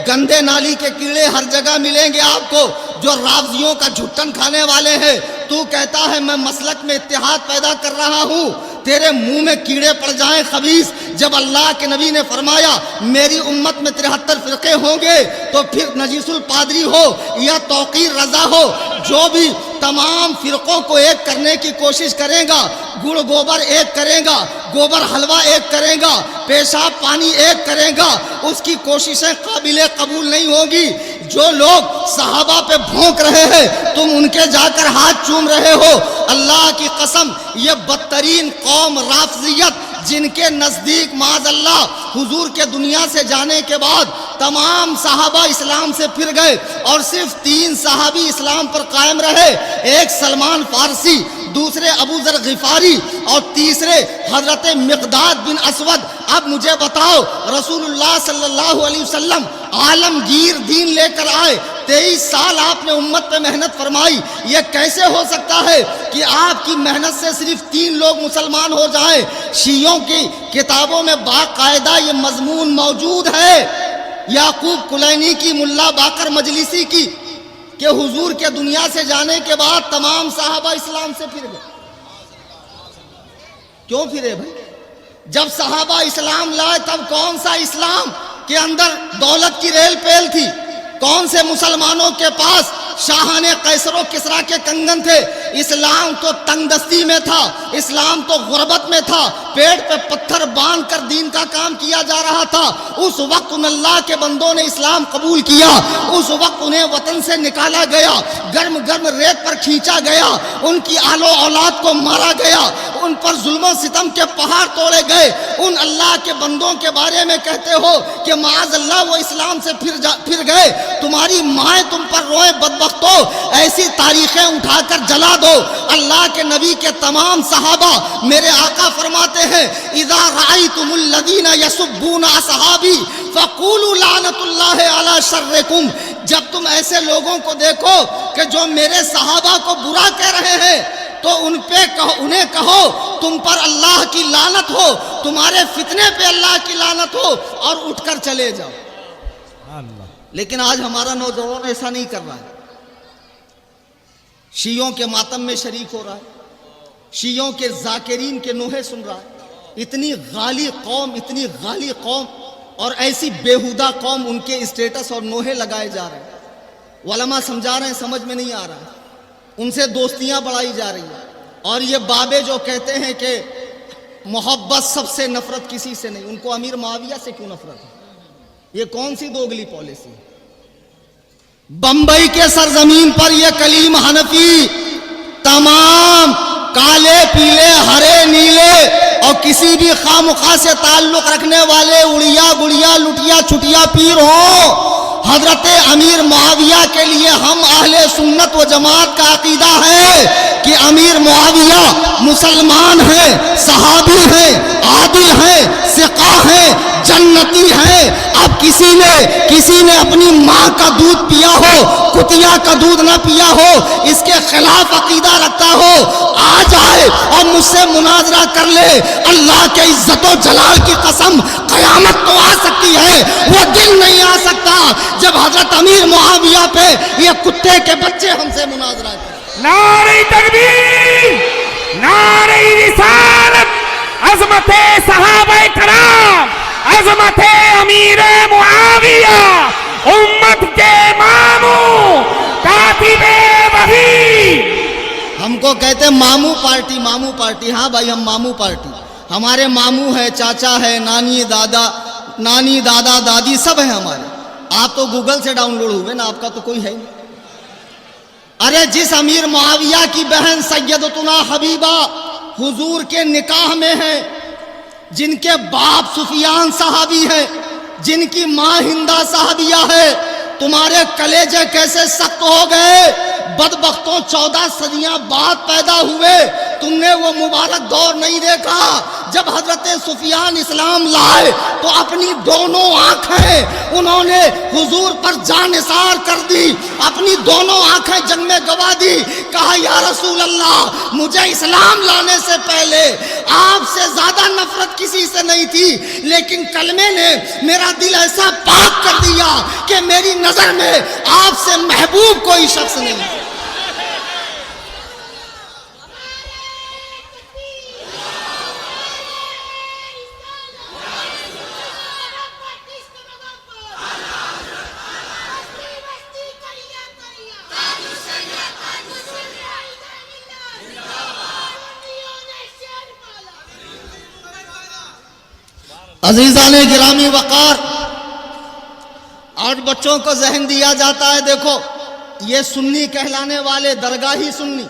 S1: گندے نالی کے کیڑے ہر جگہ ملیں گے آپ کو جو رافضیوں کا جھٹن کھانے والے ہیں۔ تو کہتا ہے میں مسلک میں اتحاد پیدا کر رہا ہوں، تیرے منہ میں کیڑے پڑ جائیں خبیث۔ جب اللہ کے نبی نے فرمایا میری امت میں 73 فرقے ہوں گے، تو پھر نجیس الپادری ہو یا توقیر رضا ہو، جو بھی تمام فرقوں کو ایک کرنے کی کوشش کرے گا، گڑ گوبر ایک کرے گا، گوبر حلوہ ایک کرے گا، پیشاب پانی ایک کرے گا، اس کی کوششیں قابل قبول نہیں ہوگی۔ جو لوگ صحابہ پہ بھونک رہے ہیں، تم ان کے جا کر ہاتھ چوم رہے ہو۔ اللہ کی قسم، یہ بدترین قوم رافضیت، جن کے نزدیک معاذ اللہ حضور کے دنیا سے جانے کے بعد تمام صحابہ اسلام سے پھر گئے اور صرف 3 صحابی اسلام پر قائم رہے، ایک سلمان فارسی، دوسرے ابو ذر غفاری اور تیسرے حضرت مقداد بن اسود۔ اب مجھے بتاؤ، رسول اللہ صلی اللہ علیہ وسلم عالمگیر دین لے کر آئے، 23 سال آپ نے امت پہ محنت فرمائی، یہ کیسے ہو سکتا ہے کہ آپ کی محنت سے صرف 3 لوگ مسلمان ہو جائیں؟ شیعوں کی کتابوں میں باقاعدہ یہ مضمون موجود ہے، یعقوب کلینی کی، ملا باقر مجلسی کی، کہ حضور کے دنیا سے جانے کے بعد تمام صحابہ اسلام سے پھر گئے۔ کیوں پھرے بھائی؟ جب صحابہ اسلام لائے تب کون سا اسلام کے اندر دولت کی ریل پیل تھی؟ کون سے مسلمانوں کے پاس شاہان قیصر و کسریٰ کے کنگن تھے؟ اسلام تو تنگ دستی میں تھا، اسلام تو غربت میں تھا، پیٹ پہ پتھر باندھ کر دین کا کام کیا جا رہا تھا۔ اس وقت ان اللہ کے بندوں نے اسلام قبول کیا، اس وقت انہیں وطن سے نکالا گیا، گرم گرم ریت پر کھینچا گیا، ان کی اہل و اولاد کو مارا گیا، ان پر ظلم و ستم کے پہاڑ توڑے گئے۔ ان اللہ کے بندوں کے بارے میں کہتے ہو کہ معاذ اللہ وہ اسلام سے پھر گئے، تمہاری مائیں تم پر روئے بدبختو، ایسی تاریخیں اٹھا کر جلا دو۔ اللہ کے نبی کے تمام صحابہ، میرے آقا فرماتے ہیں اذا رأیتم الذین یسبون اصحابی فقولوا لعنت اللہ علی شرکم، جب تم ایسے لوگوں کو دیکھو کہ جو میرے صحابہ کو برا کہہ رہے ہیں تو انہیں کہو تم پر اللہ کی لعنت ہو، تمہارے فتنے پہ اللہ کی لعنت ہو، اور اٹھ کر چلے جاؤ۔ لیکن آج ہمارا نوجوان ایسا نہیں کر رہا ہے، شیعوں کے ماتم میں شریک ہو رہا ہے، شیعوں کے ذاکرین کے نوحے سن رہا ہے۔ اتنی غالی قوم اور ایسی بیہودہ قوم، ان کے اسٹیٹس اور نوحے لگائے جا رہے ہیں، علماء سمجھا رہے ہیں، سمجھ میں نہیں آ رہا ہے، ان سے دوستیاں بڑھائی جا رہی ہیں۔ اور یہ بابے جو کہتے ہیں کہ محبت سب سے، نفرت کسی سے نہیں، ان کو امیر معاویہ سے کیوں نفرت ہے؟ یہ کون سی دوگلی پالیسی ہے؟ بمبئی کے سرزمین پر یہ کلیم حنفی تمام کالے پیلے ہرے نیلے اور کسی بھی خامخواہ سے تعلق رکھنے والے اڑیا گڑیا لٹیا چھٹیا پیر ہوں، حضرت امیر معاویہ کے لیے ہم اہل سنت و جماعت کا عقیدہ ہے کہ امیر معاویہ مسلمان ہیں، صحابی ہیں، عادل ہیں، ثقہ ہیں، جنتی ہیں۔ اب کسی نے اپنی ماں کا دودھ پیا ہو، کتیا کا دودھ نہ پیا ہو، اس کے خلاف عقیدہ رکھتا ہو، آ جائے اور مجھ سے مناظرہ کر لے، اللہ کے عزت و جلال کی قسم، قیامت تو آ سکتی ہے، وہ دن نہیں آ سکتا جب حضرت امیر معاویہ پہ یہ کتے کے بچے ہم سے مناظرہ کریں۔
S4: نعرہ تکبیر، نعرہ رسالت، عظمت صحابہ کرام، عظمت امیر معاویہ، امت کے ماموں، کاتب وحی۔
S1: ہم کو کہتے ہیں ماموں پارٹی، ہاں بھائی ہم ماموں پارٹی، ہمارے ماموں ہے، چاچا ہے، نانی دادا دادی سب ہیں ہمارے۔ آپ تو گوگل سے ڈاؤن لوڈ ہوئے نا، آپ کا تو کوئی ہے نہیں۔ ارے جس امیر معاویہ کی بہن سیدتنا حبیبہ حضور کے نکاح میں ہے، جن کے باپ سفیان صحابی ہے، جن کی ماں ہندہ صحابیہ ہے، تمہارے کلیجے کیسے سخت ہو گئے بدبختوں 14 صدیاں بعد پیدا ہوئے، تم نے وہ مبارک دور نہیں دیکھا جب حضرت سفیان اسلام لائے تو اپنی دونوں آنکھیں انہوں نے حضور پر جان نثار کر دی، اپنی دونوں آنکھیں جنگ میں گوا دی۔ کہا یا رسول اللہ، مجھے اسلام لانے سے پہلے آپ سے زیادہ نفرت کسی سے نہیں تھی، لیکن کلمے نے میرا دل ایسا پاک کر دیا کہ میری نظر میں آپ سے محبوب کوئی شخص نہیں۔ عزیزان گرامی وقار، آج بچوں کو ذہن دیا جاتا ہے، دیکھو یہ سنی کہلانے والے درگاہی سنی،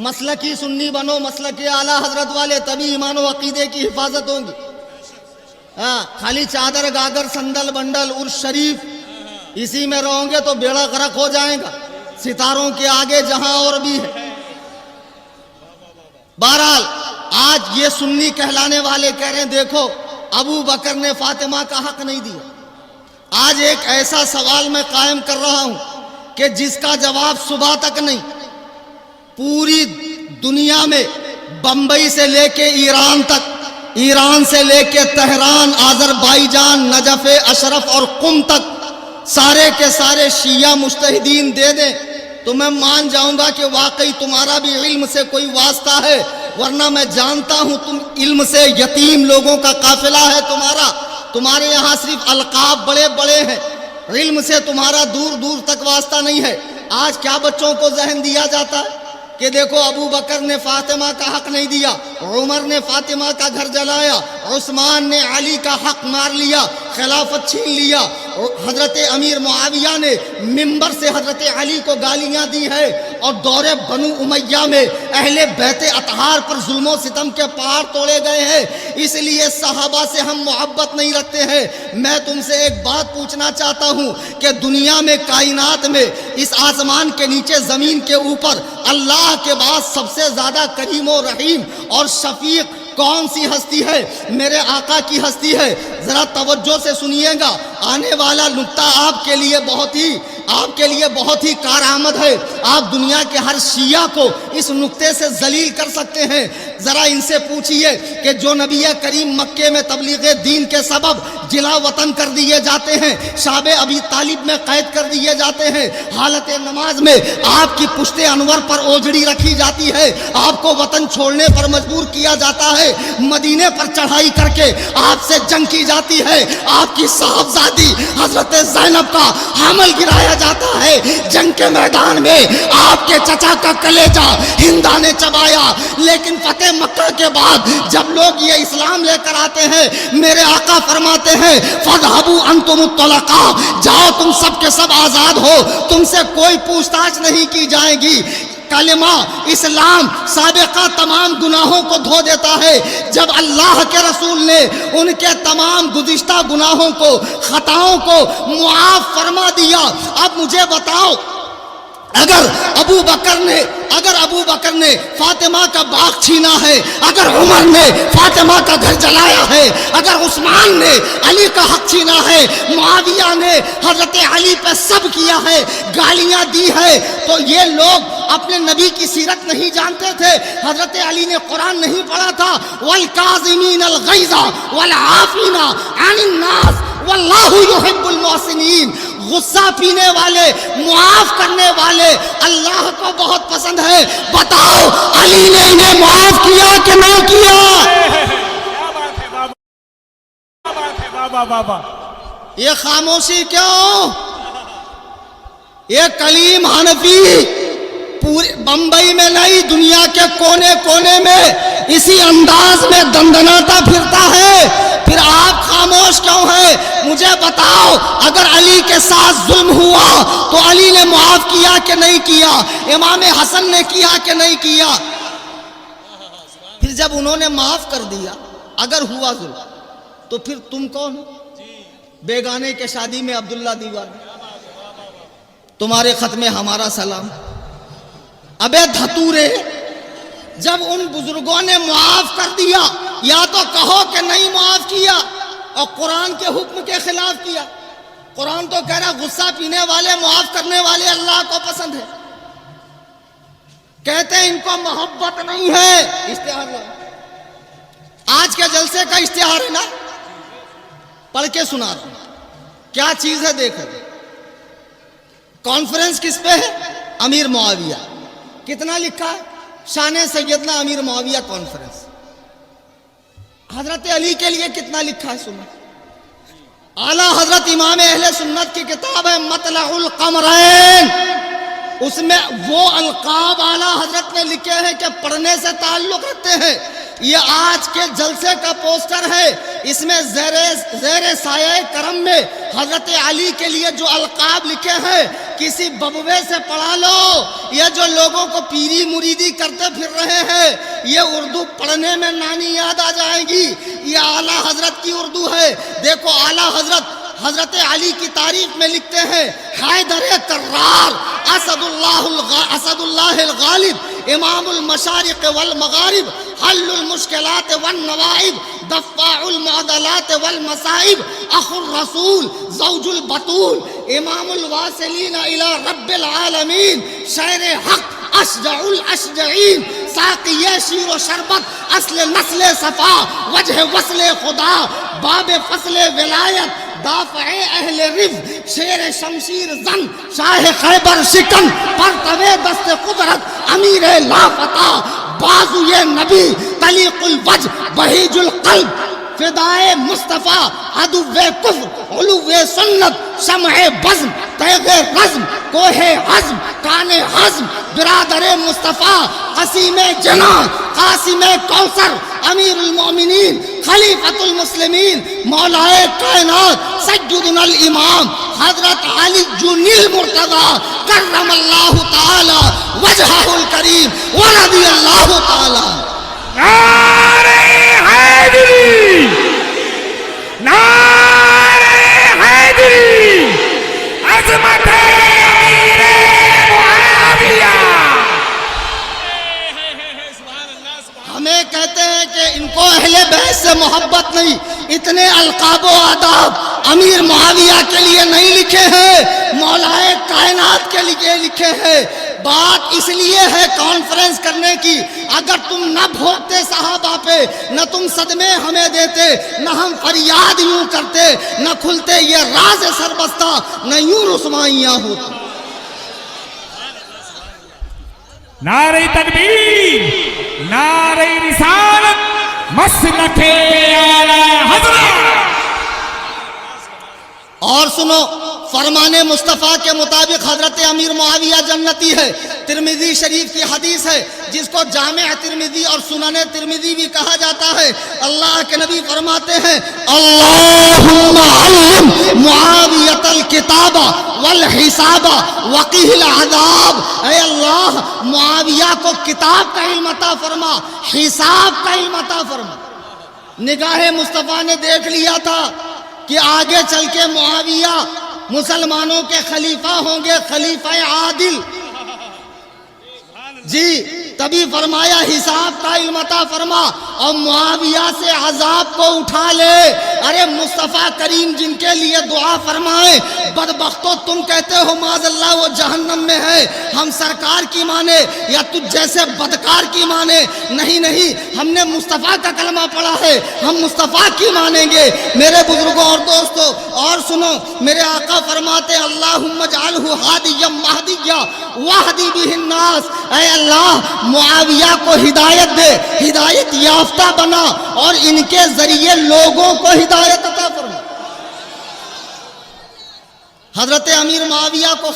S1: مسلکی سنی بنو، مسلکی اعلیٰ حضرت والے، تبھی ایمان و عقیدے کی حفاظت ہوگی۔ خالی چادر گاگر سندل بنڈل عرس شریف اسی میں رہو گے تو بیڑا غرق ہو جائے گا، ستاروں کے آگے جہاں اور بھی ہے۔ بہرحال آج یہ سنی کہلانے والے کہہ رہے ہیں دیکھو ابو بکر نے فاطمہ کا حق نہیں دیا۔ آج ایک ایسا سوال میں قائم کر رہا ہوں کہ جس کا جواب صبح تک نہیں، پوری دنیا میں بمبئی سے لے کے ایران تک، ایران سے لے کے تہران، آذربائیجان، نجف اشرف اور قم تک سارے کے سارے شیعہ مجتہدین دے دیں تو میں مان جاؤں گا کہ واقعی تمہارا بھی علم سے کوئی واسطہ ہے، ورنہ میں جانتا ہوں تم علم سے یتیم لوگوں کا قافلہ ہے تمہارا، تمہارے یہاں صرف القاب بڑے بڑے ہیں، علم سے تمہارا دور دور تک واسطہ نہیں ہے۔ آج کیا بچوں کو ذہن دیا جاتا ہے کہ دیکھو ابو بکر نے فاطمہ کا حق نہیں دیا، عمر نے فاطمہ کا گھر جلایا، عثمان نے علی کا حق مار لیا، خلافت چھین لیا، حضرت امیر معاویہ نے منبر سے حضرت علی کو گالیاں دی ہے، اور دور بنو امیہ میں اہل بیت اطہار پر ظلم و ستم کے پہاڑ توڑے گئے ہیں۔ اس لیے صحابہ سے ہم محبت نہیں رکھتے ہیں۔ میں تم سے ایک بات پوچھنا چاہتا ہوں کہ دنیا میں، کائنات میں، اس آسمان کے نیچے، زمین کے اوپر اللہ کے بعد سب سے زیادہ کریم و رحیم اور شفیق کون سی ہستی ہے؟ میرے آقا کی ہستی ہے۔ ذرا توجہ سے سنیے گا، آنے والا نکتہ آپ کے لیے بہت ہی کارآمد ہے۔ آپ دنیا کے ہر شیعہ کو اس نکتے سے ذلیل کر سکتے ہیں۔ ذرا ان سے پوچھئے کہ جو نبی کریم مکے میں تبلیغ دین کے سبب جلا وطن کر دیے جاتے ہیں، شاب ابی طالب میں قید کر دیے جاتے ہیں، حالت نماز میں آپ کی پشت انور پر اوجڑی رکھی جاتی ہے، آپ کو وطن چھوڑنے پر مجبور کیا جاتا ہے، مدینے پر چڑھائی کر کے آپ سے جنگ کی جاتی ہے، آپ کی صاحبزادی حضرت زینب کا حمل گرایا جاتا ہے، جنگ کے میدان میں آپ کے چچا کا کلیجہ ہندا نے چبایا، لیکن فتح مکہ کے بعد جب لوگ یہ اسلام لے کر آتے ہیں، میرے آقا فرماتے ہیں فَاذْهَبُوا أَنْتُمُ الطُّلَقَاء، جاؤ تم سب کے سب آزاد ہو، تم سے کوئی پوچھ تاچھ نہیں کی جائے گی۔ کلمہ اسلام سابقہ تمام گناہوں کو دھو دیتا ہے۔ جب اللہ کے رسول نے ان کے تمام گزشتہ گناہوں کو، خطاؤں کو معاف فرما دیا، اب مجھے بتاؤ، اگر ابو بکر نے فاطمہ کا باغ چھینا ہے، اگر عمر نے فاطمہ کا گھر جلایا ہے، اگر عثمان نے علی کا حق چھینا ہے، معاویہ نے حضرت علی پہ سب کیا ہے، گالیاں دی ہے، تو یہ لوگ اپنے نبی کی سیرت نہیں جانتے تھے؟ حضرت علی نے قرآن نہیں پڑھا تھا؟ وَالْكَاظِمِينَ الْغَيْظَ وَالْعَافِينَ عَنِ النَّاسِ وَاللَّهُ يُحِبُّ الْمُحْسِنِينَ۔ غصہ پینے والے، معاف کرنے والے اللہ کو بہت پسند ہے۔ بتاؤ علی نے انہیں معاف کیا کہ نہ کیا؟ یہ خاموشی کیوں؟ یہ کلیم حنفی پورے بمبئی میں نہیں، دنیا کے کونے کونے میں اسی انداز میں دندناتا پھرتا ہے، پھر آپ خاموش کیوں ہیں؟ مجھے بتاؤ، اگر علی کے ساتھ ظلم ہوا تو علی نے معاف کیا کہ نہیں کیا؟ امام حسن نے کیا کہ نہیں کیا؟ پھر جب انہوں نے معاف کر دیا، اگر ہوا ظلم، تو پھر تم کون ہو؟ بیگانے کے شادی میں عبداللہ دیوانی، تمہارے خط میں ہمارا سلام۔ ابے دھتورے، جب ان بزرگوں نے معاف کر دیا، یا تو کہو کہ نہیں معاف کیا اور قرآن کے حکم کے خلاف کیا۔ قرآن تو کہہ رہا غصہ پینے والے، معاف کرنے والے اللہ کو پسند ہے۔ کہتے ہیں ان کو محبت نہیں ہے۔ اشتہار لاؤ، آج کے جلسے کا اشتہار ہے نا، پڑھ کے سنا رہا ہوں کیا چیز ہے، دیکھو۔ کانفرنس کس پہ ہے؟ امیر معاویہ۔ کتنا لکھا ہے؟ شان سیدنا امیر معاویہ کانفرنس۔ حضرت علی کے لیے کتنا لکھا ہے سنو۔ اعلیٰ حضرت امام اہل سنت کی کتاب ہے مطلع القمرین، اس میں وہ القاب اعلیٰ حضرت نے لکھے ہیں کہ پڑھنے سے تعلق رکھتے ہیں۔ یہ آج کے جلسے کا پوسٹر ہے، اس میں زیر سایہ کرم میں حضرت علی کے لیے جو القاب لکھے ہیں کسی ببوے سے پڑھا لو۔ یہ جو لوگوں کو پیری مریدی کرتے پھر رہے ہیں، یہ اردو پڑھنے میں نانی یاد آ جائے گی۔ یہ اعلیٰ حضرت کی اردو ہے۔ دیکھو اعلیٰ حضرت علی کی تعریف میں لکھتے ہیں حیدر کرار، اسد اللہ الغالب، امام المشارق والمغارب، حل المشکلات والنوائب، دفاع المعضلات والمصائب، اخو الرسول، زوج البطول، امام الواصلین الى رب العالمین، شیر حق، اشجع الاشجعین، ساقی شیر و شربت، اصل نسل صفا، وجہ وصل خدا، باب فصل ولایت، دافع اہل رف، شیر شمشیر زن، شاہ خیبر شکن، پرتوے دست قدرت، امیر لافتہ، بازوئے نبی، طلیق الوجہ، بہیج القلب، فدائے مصطفیٰ، عدو کفر، علو سنت، شمع بزم، تیغ رزم، کوہ عزم، کان حزم، برادر مصطفیٰ، قسیم جناح، قاسم کوثر، امیر المؤمنین، خلیفۃ المسلمین، مولائے کائنات، سیدنا الامام حضرت علی جنی المرتضی کرم اللہ تعالی وجہہ الکریم ورضی اللہ تعالی۔
S4: نعرہ حیدری، نعرہ حیدری، عظمت امیر معاویہ۔
S1: ہمیں کہتے ہیں کہ ان کو اہل بیت سے محبت نہیں، اتنے القاب و آداب امیر معاویہ کے لیے نہیں لکھے ہیں، مولائے کائنات کے لیے لکھے ہیں۔ بات اس لیے ہے کانفرنس کرنے کی، اگر تم نہ بھوکتے صحابہ پہ، نہ تم صدمے ہمیں دیتے، نہ ہم فریاد یوں کرتے، نہ کھلتے یہ راز سربستہ، نہ یوں رسوائیاں ہوتی۔
S4: نعرہ تکبیر، نعرہ رسالت، مسلک اعلی حضرت۔
S1: اور سنو، فرمان مصطفیٰ کے مطابق حضرت امیر معاویہ جنتی ہے۔ ترمذی شریف کی حدیث ہے جس کو جامع ترمذی اور سنن ترمذی بھی کہا جاتا ہے۔ اللہ کے نبی فرماتے ہیں اللہم علم معاویۃ الکتاب والحساب وقیہ العذاب۔ اے اللہ معاویہ کو کتاب کا علم عطا فرما، حساب کا علم عطا فرما۔ نگاہ مصطفیٰ نے دیکھ لیا تھا کہ آگے چل کے معاویہ مسلمانوں کے خلیفہ ہوں گے، خلیفہ عادل۔ جی تبھی فرمایا حساب کا علم عطا فرما اور معاویہ سے عذاب کو اٹھا لے۔ ارے مصطفیٰ کریم جن کے لیے دعا فرمائے، بدبختو تم کہتے ہو معاذ اللہ وہ جہنم میں ہے، ہم سرکار کی مانے یا تجھ جیسے بدکار کی مانے؟ نہیں نہیں، ہم نے مصطفیٰ کا کلمہ پڑھا ہے، ہم مصطفیٰ کی مانیں گے۔ میرے بزرگوں اور دوستو اور سنو، میرے آقا فرماتے اللہم اجعلہ ہادیا مہدیا واہدی بہ الناس۔ اے اللہ معاویہ کو ہدایت دے، ہدایت یافتہ بنا اور ان کے ذریعے لوگوں کو ہدایت عطا فرما۔ حضرت امیر معاویہ کو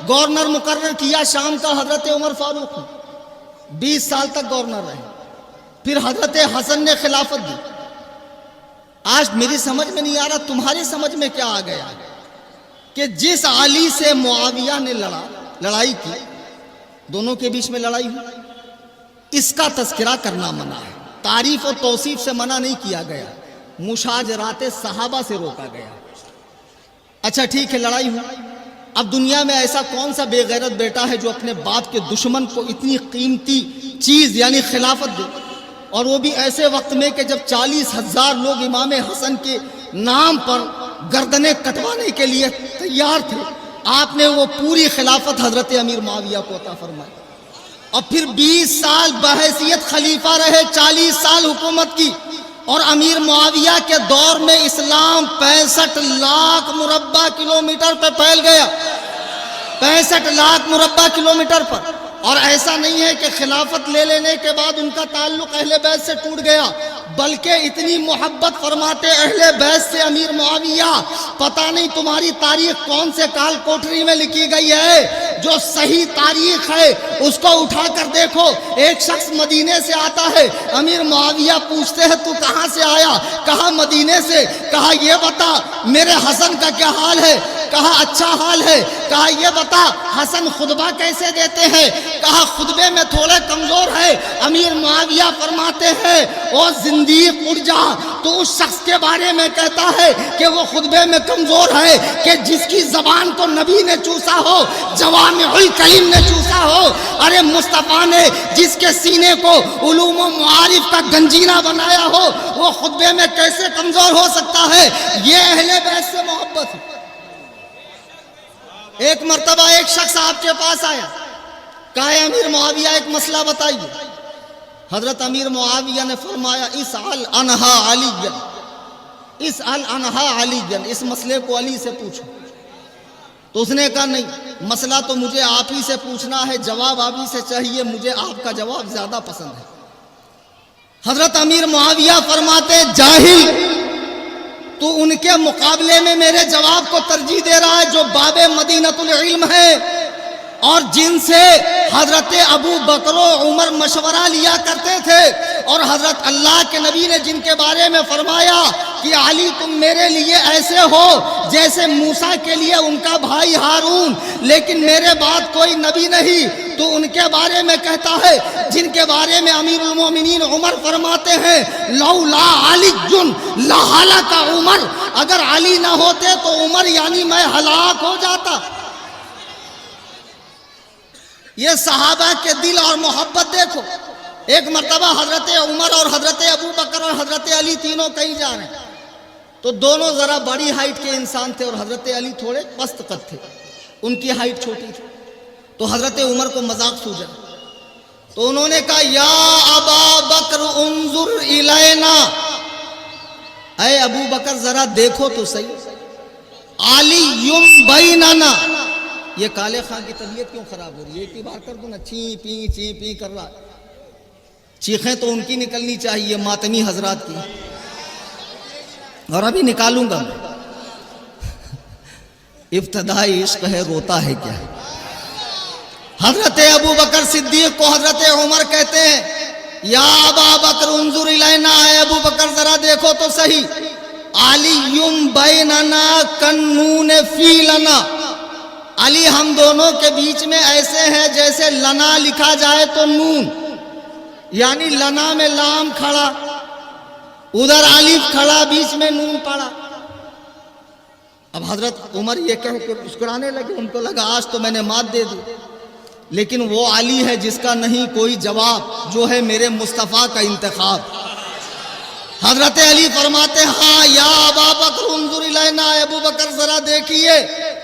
S1: گورنر مقرر کیا شام کا حضرت عمر فاروق نے، 20 سال تک گورنر رہے۔ پھر حضرت حسن نے خلافت دی۔ آج میری سمجھ میں نہیں آ رہا تمہاری سمجھ میں کیا آ گیا کہ جس علی سے معاویہ نے لڑائی کی، دونوں کے بیچ میں لڑائی ہوئی، اس کا تذکرہ کرنا منع ہے، تعریف و توصیف سے منع نہیں کیا گیا، مشاجرات صحابہ سے روکا گیا۔ اچھا ٹھیک ہے لڑائی ہوئی، اب دنیا میں ایسا کون سا بے غیرت بیٹا ہے جو اپنے باپ کے دشمن کو اتنی قیمتی چیز یعنی خلافت دے، اور وہ بھی ایسے وقت میں کہ جب 40,000 لوگ امام حسن کے نام پر گردنیں کٹوانے کے لیے تیار تھے، آپ نے وہ پوری خلافت حضرت امیر معاویہ کو عطا فرمائی، اور پھر 20 سال بحیثیت خلیفہ رہے، 40 سال حکومت کی، اور امیر معاویہ کے دور میں اسلام 65 لاکھ مربع کلومیٹر پہ پھیل گیا، 65 لاکھ مربع کلومیٹر پر۔ اور ایسا نہیں ہے کہ خلافت لے لینے کے بعد ان کا تعلق اہل بیت سے ٹوٹ گیا، بلکہ اتنی محبت فرماتے اہل بیت سے امیر معاویہ، پتہ نہیں تمہاری تاریخ کون سے کال کوٹری میں لکھی گئی ہے، جو صحیح تاریخ ہے اس کو اٹھا کر دیکھو۔ ایک شخص مدینے سے آتا ہے، امیر معاویہ پوچھتے ہیں تو کہاں سے آیا؟ کہا مدینے سے۔ کہا یہ بتا میرے حسن کا کیا حال ہے؟ کہا اچھا حال ہے۔ کہا یہ بتا حسن خطبہ کیسے دیتے ہیں؟ کہا خطبے میں تھوڑے کمزور ہے۔ امیر معاویہ فرماتے ہیں او زندیق اٹھ جا، تو اس شخص کے بارے میں کہتا ہے کہ وہ خطبے میں کمزور ہے کہ جس کی زبان کو نبی نے چوسا ہو، جوامع الکلم نے چوسا ہو۔ ارے مصطفیٰ نے جس کے سینے کو علوم و معارف کا گنجینہ بنایا ہو، وہ خطبے میں کیسے کمزور ہو سکتا ہے؟ یہ اہل بیت سے محبت ہے۔ ایک مرتبہ ایک شخص آپ کے پاس آیا، کہا امیر معاویہ ایک مسئلہ بتائیے۔ حضرت امیر معاویہ نے فرمایا اسأل عنہا علی، اسأل عنہا علی، اس مسئلے کو علی سے پوچھو۔ تو اس نے کہا نہیں، مسئلہ تو مجھے آپ ہی سے پوچھنا ہے، جواب آپ ہی سے چاہیے، مجھے آپ کا جواب زیادہ پسند ہے۔ حضرت امیر معاویہ فرماتے جاہل، تو ان کے مقابلے میں میرے جواب کو ترجیح دے رہا ہے جو باب مدینۃ العلم ہے، اور جن سے حضرت ابو بکر و عمر مشورہ لیا کرتے تھے، اور حضرت اللہ کے نبی نے جن کے بارے میں فرمایا کہ علی تم میرے لیے ایسے ہو جیسے موسیٰ کے لیے ان کا بھائی ہارون، لیکن میرے بعد کوئی نبی نہیں، تو ان کے بارے میں کہتا ہے جن کے بارے میں امیر المومنین عمر فرماتے ہیں لولا علی لہلک عمر، اگر علی نہ ہوتے تو عمر یعنی میں ہلاک ہو جاتا۔ یہ صحابہ کے دل اور محبت دیکھو۔ ایک مرتبہ حضرت عمر اور حضرت ابو بکر اور حضرت علی تینوں کہیں جا رہے ہیں، تو دونوں ذرا بڑی ہائٹ کے انسان تھے، اور حضرت علی تھوڑے پست قد تھے، ان کی ہائٹ چھوٹی تھی۔ تو حضرت عمر کو مذاق سوجا، تو انہوں نے کہا یا ابا بکر انظر الینا، اے ابو بکر ذرا دیکھو تو صحیح، علی بیننا۔ یہ کالے خان کی طبیعت کیوں خراب ہو رہی ہے؟ ایک بار کر دوں نا، چی پی کر رہا ہے۔ چیخیں تو ان کی نکلنی چاہیے، ماتمی حضرات کی، اور ابھی نکالوں گا میں۔ ابتدائی عشق ہے، روتا ہے کیا؟ حضرت ابو بکر صدیق کو حضرت عمر کہتے ہیں یا ابا بکر انظر الینا، اے ابو بکر ذرا دیکھو تو صحیح، علی بیننا کنون فی لنا، علی ہم دونوں کے بیچ میں ایسے ہیں جیسے لنا لکھا جائے تو نون، یعنی لنا میں لام کھڑا، ادھر الف کھڑا، بیچ میں نون پڑا۔ اب حضرت عمر یہ کہہ کے مسکرانے لگے، ان کو لگا آج تو میں نے مات دے دی، لیکن وہ علی ہے جس کا نہیں کوئی جواب، جو ہے میرے مصطفیٰ کا انتخاب۔ حضرت علی فرماتے ہاں یا ابا بکر انظر الینا، ابو بکر ذرا دیکھیے،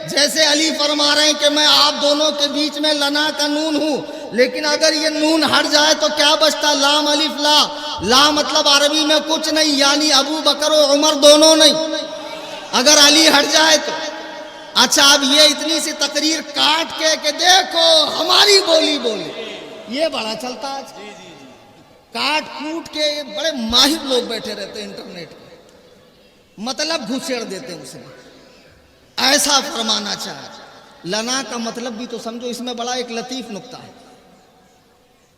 S1: جیسے علی فرما رہے ہیں کہ میں آپ دونوں کے بیچ میں لنا کا نون ہوں، لیکن اگر یہ نون ہٹ جائے تو کیا بچتا؟ لام الف لا، لا مطلب عربی میں کچھ نہیں، یعنی ابو بکر و عمر دونوں نہیں، اگر علی ہٹ جائے تو۔ اچھا اب یہ اتنی سی تقریر کاٹ کے کہ دیکھو ہماری بولی بولے، یہ بڑا چلتا ہے، کاٹ کوٹ کے بڑے ماہر لوگ بیٹھے رہتے ہیں انٹرنیٹ پہ، مطلب گھسیڑ دیتے ہیں اسے، ایسا فرمانا چاہے۔ لنا کا مطلب بھی تو سمجھو، اس میں بڑا ایک لطیف نکتہ ہے۔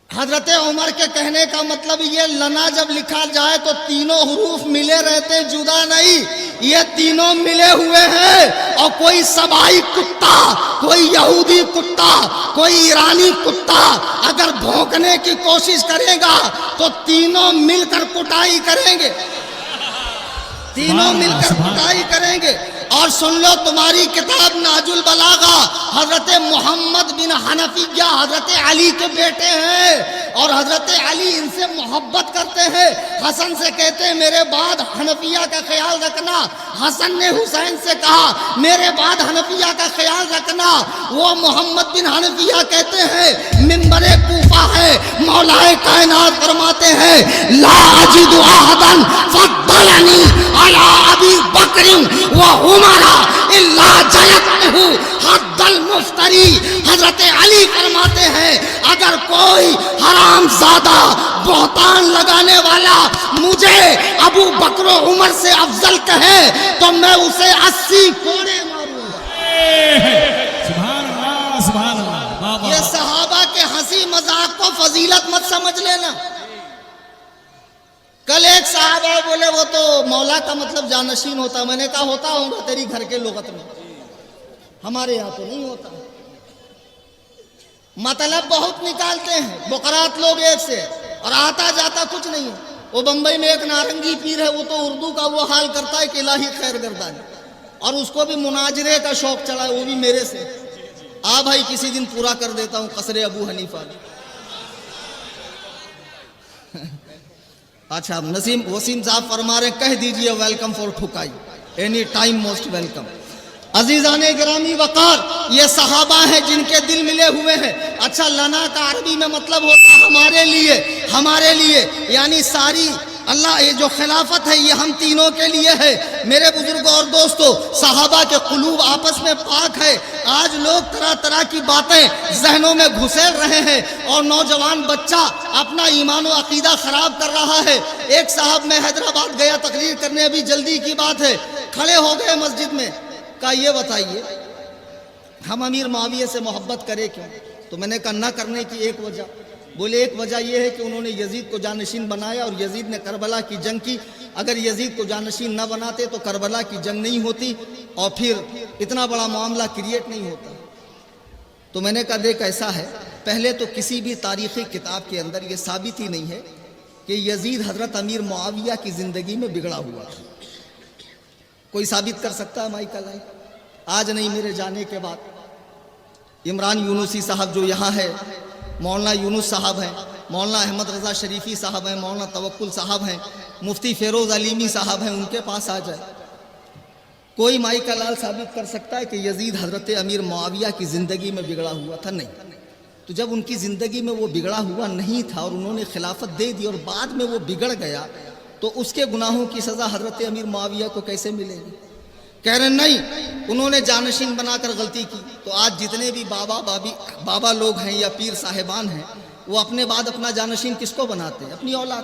S1: حضرت عمر کے کہنے کا مطلب یہ لنا جب لکھا جائے تو تینوں حروف ملے رہتے، جدا نہیں، یہ تینوں ملے ہوئے ہیں، اور کوئی سبائی کتا، کوئی یہودی کتا، کوئی ایرانی کتا اگر بھونکنے کی کوشش کرے گا تو تینوں مل کر کٹائی کریں گے، تینوں مل کر کٹائی کریں گے۔ اور سن لو تمہاری کتاب ناج البلاغہ حضرت محمد بن حنفیہ حضرت علی کے بیٹے ہیں اور حضرت علی ان سے محبت کرتے ہیں. حسن سے کہتے ہیں میرے بعد حنفیہ کا خیال رکھنا. حسن نے حسین سے کہا میرے بعد حنفیہ کا خیال رکھنا. وہ محمد بن حنفیہ کہتے ہیں منبر کوفہ ہے, مولا کائنات فرماتے ہیں لا اجد احدا فضلنی علی ابی بکر و عمر الا جلدته حد المفتری. حضرت علی فرماتے ہیں اگر کوئی حرام زادہ بہتان لگانے والا مجھے ابو بکر و عمر سے افضل کہے تو میں اسے 80 کوڑے ماروں گا.
S4: سبحان اللہ سبحان اللہ.
S1: یہ صحابہ کے ہنسی مذاق کو فضیلت مت سمجھ لینا. کل ایک صحابہ بولے وہ تو مولا کا مطلب جانشین ہوتا. میں نے کہا ہوتا ہوگا تیری گھر کے لغت میں, ہمارے یہاں تو نہیں ہوتا. مطلب بہت نکالتے ہیں بقرات لوگ ایک سے, اور آتا جاتا کچھ نہیں ہے. وہ بمبئی میں ایک نارنگی پیر ہے, وہ تو اردو کا وہ حال کرتا ہے کہ الہی خیر گردان, اور اس کو بھی مناظرے کا شوق چلا ہے, وہ بھی میرے سے. بھائی کسی دن پورا کر دیتا ہوں قصر ابو حنیفہ. اچھا وسیم صاحب فرما رہے کہہ دیجئے ویلکم فور ٹھکائی, اینی ٹائم موسٹ ویلکم. عزیزان گرامی وقار, یہ صحابہ ہیں جن کے دل ملے ہوئے ہیں. اچھا لنا کا عربی میں مطلب ہوتا ہمارے لیے یعنی ساری اللہ یہ جو خلافت ہے یہ ہم تینوں کے لیے ہے. میرے بزرگوں اور دوستو, صحابہ کے قلوب آپس میں پاک ہے. آج لوگ طرح طرح کی باتیں ذہنوں میں گھسیل رہے ہیں اور نوجوان بچہ اپنا ایمان و عقیدہ خراب کر رہا ہے. ایک صاحب میں حیدرآباد گیا تقریر کرنے, ابھی جلدی کی بات ہے, کھڑے ہو گئے مسجد میں, کہا یہ بتائیے ہم امیر معاویہ سے محبت کرے کیوں؟ تو میں نے کہا نہ کرنے کی ایک وجہ. بولے ایک وجہ یہ ہے کہ انہوں نے یزید کو جانشین بنایا اور یزید نے کربلا کی جنگ کی. اگر یزید کو جانشین نہ بناتے تو کربلا کی جنگ نہیں ہوتی اور پھر اتنا بڑا معاملہ کریٹ نہیں ہوتا. تو میں نے کہا دیکھ ایسا ہے, پہلے تو کسی بھی تاریخی کتاب کے اندر یہ ثابت ہی نہیں ہے کہ یزید حضرت امیر معاویہ کی زندگی میں بگڑا ہوا تھا. کوئی ثابت کر سکتا ہے مائک لائن؟ آج نہیں, میرے جانے کے بعد عمران یونسی صاحب جو یہاں ہے, مولانا یونس صاحب ہیں, مولانا احمد رضا شریفی صاحب ہیں, مولانا توکل صاحب ہیں, مفتی فیروز علیمی صاحب ہیں, ان کے پاس آ جائے. کوئی مائی کا لال ثابت کر سکتا ہے کہ یزید حضرت امیر معاویہ کی زندگی میں بگڑا ہوا تھا؟ نہیں. تو جب ان کی زندگی میں وہ بگڑا ہوا نہیں تھا اور انہوں نے خلافت دے دی اور بعد میں وہ بگڑ گیا, تو اس کے گناہوں کی سزا حضرت امیر معاویہ کو کیسے ملے گی؟ کہہ رہے نہیں, انہوں نے جانشین بنا کر غلطی کی. تو آج جتنے بھی بابا لوگ ہیں یا پیر صاحبان ہیں, وہ اپنے بعد اپنا جانشین کس کو بناتے ہیں؟ اپنی اولاد.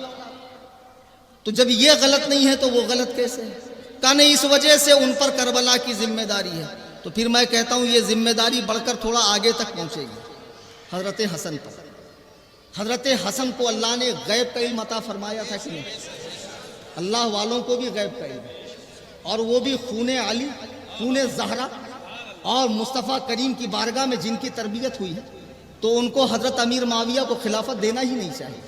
S1: تو جب یہ غلط نہیں ہے تو وہ غلط کیسے ہے؟ کہا نہیں, اس وجہ سے ان پر کربلا کی ذمہ داری ہے. تو پھر میں کہتا ہوں یہ ذمہ داری بڑھ کر تھوڑا آگے تک پہنچے گی, حضرت حسن پر. حضرت حسن کو اللہ نے غیب کا علم عطا فرمایا تھا کہ نہیں؟ اللہ والوں کو بھی غیب کا علم, اور وہ بھی خون علی, خون زہرا اور مصطفیٰ کریم کی بارگاہ میں جن کی تربیت ہوئی ہے, تو ان کو حضرت امیر معاویہ کو خلافت دینا ہی نہیں چاہیے.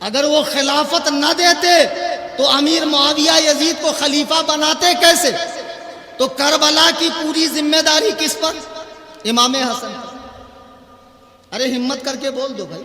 S1: اگر وہ خلافت نہ دیتے تو امیر معاویہ یزید کو خلیفہ بناتے کیسے؟ تو کربلا کی پوری ذمہ داری کس پر؟ امام حسن پر. ارے ہمت کر کے بول دو بھائی.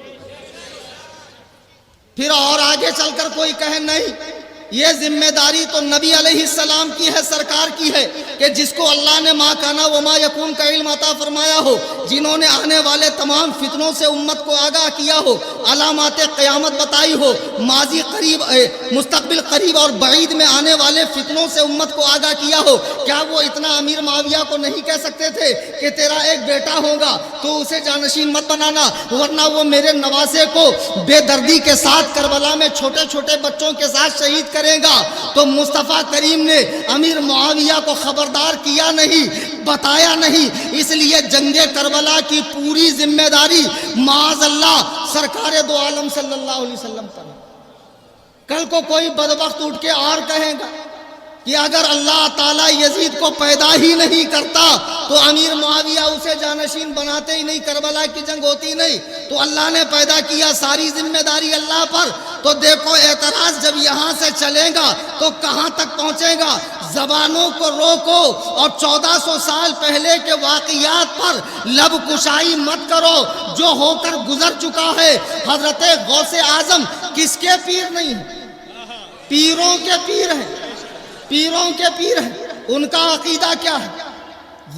S1: پھر اور آگے چل کر کوئی کہے نہیں, یہ ذمہ داری تو نبی علیہ السلام کی ہے, سرکار کی ہے, کہ جس کو اللہ نے ما کانا وما یکون کا علم عطا فرمایا ہو, جنہوں نے آنے والے تمام فتنوں سے امت کو آگاہ کیا ہو, علامات قیامت بتائی ہو, ماضی قریب مستقبل قریب اور بعید میں آنے والے فتنوں سے امت کو آگاہ کیا ہو. کیا وہ اتنا امیر معاویہ کو نہیں کہہ سکتے تھے کہ تیرا ایک بیٹا ہوگا تو اسے جانشین مت بنانا, ورنہ وہ میرے نواسے کو بے دردی کے ساتھ کربلا میں چھوٹے چھوٹے بچوں کے ساتھ شہید کرے گا؟ تو مصطفیٰ کریم نے امیر معاویہ کو خبردار کیا نہیں, بتایا نہیں, اس لیے جنگ کربلا کی پوری ذمہ داری معاذ اللہ سرکار دو عالم صلی اللہ علیہ وسلم پر. کل کو کوئی بدبخت اٹھ کے اور کہے گا کہ اگر اللہ تعالیٰ یزید کو پیدا ہی نہیں کرتا تو امیر معاویہ اسے جانشین بناتے ہی نہیں, کربلا کی جنگ ہوتی نہیں. تو اللہ نے پیدا کیا, ساری ذمہ داری اللہ پر. تو دیکھو اعتراض جب یہاں سے چلے گا تو کہاں تک پہنچے گا؟ زبانوں کو روکو اور 1400 سال پہلے کے واقعات پر لب کشائی مت کرو جو ہو کر گزر چکا ہے۔ حضرت غوث اعظم کس کے پیر نہیں ہیں؟ پیروں کے پیر ہیں، پیروں کے پیر ہیں۔ ان کا عقیدہ کیا ہے؟